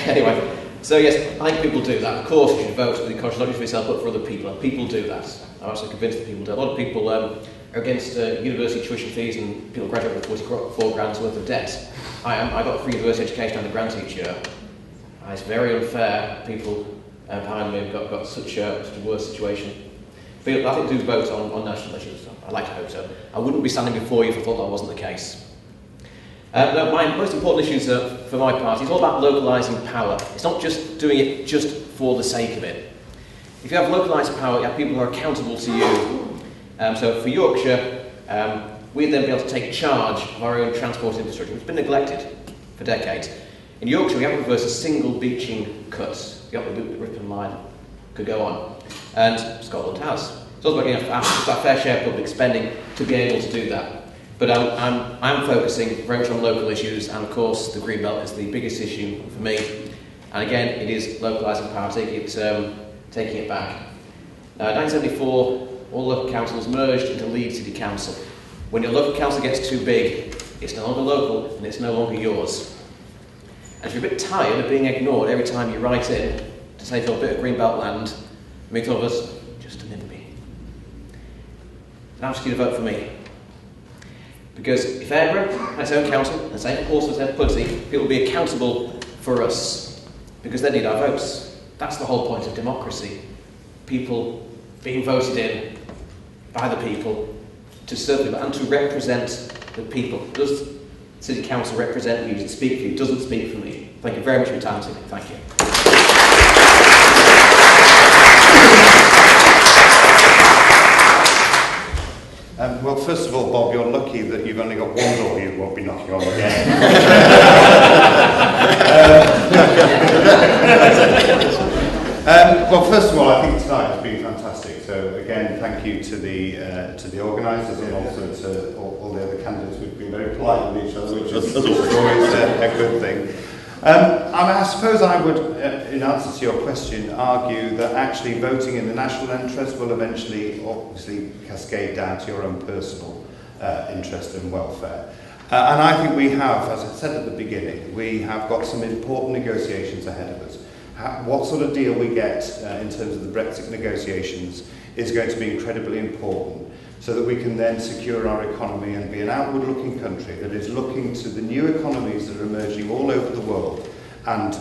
Anyway, so yes, I think people do that. Of course you should vote with your conscience, not just for yourself, but for other people. And people do that. I'm actually convinced that people do. A lot of people are against university tuition fees, and people graduate with 44 grand's worth of debt. I am. I got free university education and a grant each year. It's very unfair. People behind me have got such a worse situation. But I think do vote on national issues. I'd like to hope so. I wouldn't be standing before you if I thought that wasn't the case. My most important issues for my party is all about localising power. It's not just doing it just for the sake of it. If you have localised power, you have people who are accountable to you. So for Yorkshire, we'd then be able to take charge of our own transport infrastructure, which has been neglected for decades. In Yorkshire, we haven't reversed a single beaching cut. You got the Ripon line, could go on. And Scotland has. It's also about getting our fair share of public spending to be able to do that. But I'm focusing very much on local issues, and of course the Green Belt is the biggest issue for me. And again, it is localising power, taking it back. 1974, all local councils merged into Leeds City Council. When your local council gets too big, it's no longer local and it's no longer yours. And if you're a bit tired of being ignored every time you write in to say for a bit of Greenbelt land, make all of us just a NIMBY. and I'm asking you to vote for me. Because if Aireborough had its own council, and same Horsforth had Pudsey, people will be accountable for us, because they need our votes. That's the whole point of democracy. People being voted in by the people to serve them and to represent the people. Does City Council represent you? Does it speak for you? Doesn't speak for me. Thank you very much for your time today. Thank you. Well, first of all, Bob, you're lucky that you've only got one door you won't be knocking on again. Well, first of all, I think tonight has been fantastic. So again, thank you to the organisers and also to all the other candidates. We've been very polite with each other, which is always a good thing. I suppose I would, in answer to your question, argue that actually voting in the national interest will eventually, obviously, cascade down to your own personal interest and welfare. And I think we have, as I said at the beginning, we have got some important negotiations ahead of us. What sort of deal we get in terms of the Brexit negotiations is going to be incredibly important, so that we can then secure our economy and be an outward-looking country that is looking to the new economies that are emerging all over the world and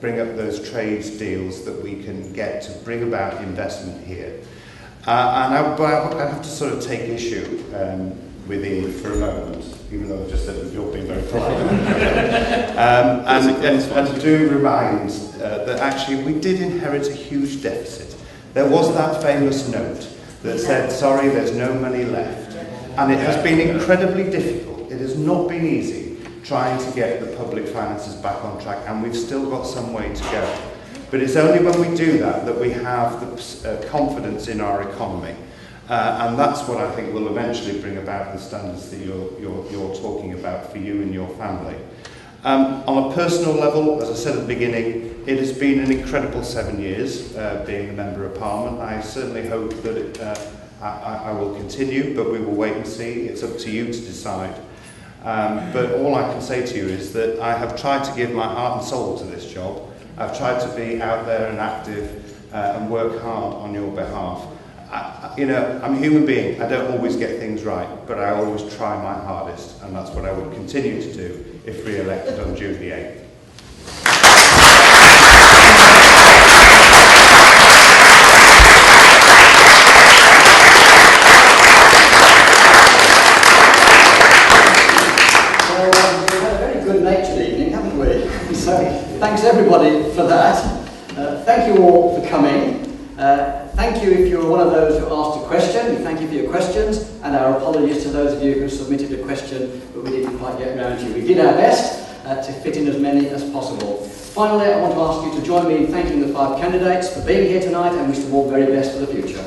bring up those trade deals that we can get to bring about investment here. But I have to sort of take issue with Ian for a moment, even though I've just said that you're being very polite. and do remind that actually we did inherit a huge deficit. There was that famous note that said, sorry, there's no money left. And it has been incredibly difficult. It has not been easy trying to get the public finances back on track, and we've still got some way to go. But it's only when we do that that we have the confidence in our economy. And that's what I think will eventually bring about the standards that you're talking about for you and your family. On a personal level, as I said at the beginning, it has been an incredible 7 years being a Member of Parliament. I certainly hope that I will continue, but we will wait and see. It's up to you to decide. But all I can say to you is that I have tried to give my heart and soul to this job. I've tried to be out there and active and work hard on your behalf. I'm a human being. I don't always get things right, but I always try my hardest, and that's what I would continue to do if re-elected on June the 8th. Well, we've had a very good-natured evening, haven't we? So, thanks everybody for that. Thank you all for coming. Thank you if you're one of those who asked a question. We thank you for your questions, and our apologies to those of you who submitted a question but we didn't quite get around to. We did our best to fit in as many as possible. Finally, I want to ask you to join me in thanking the 5 candidates for being here tonight and wish them all the very best for the future.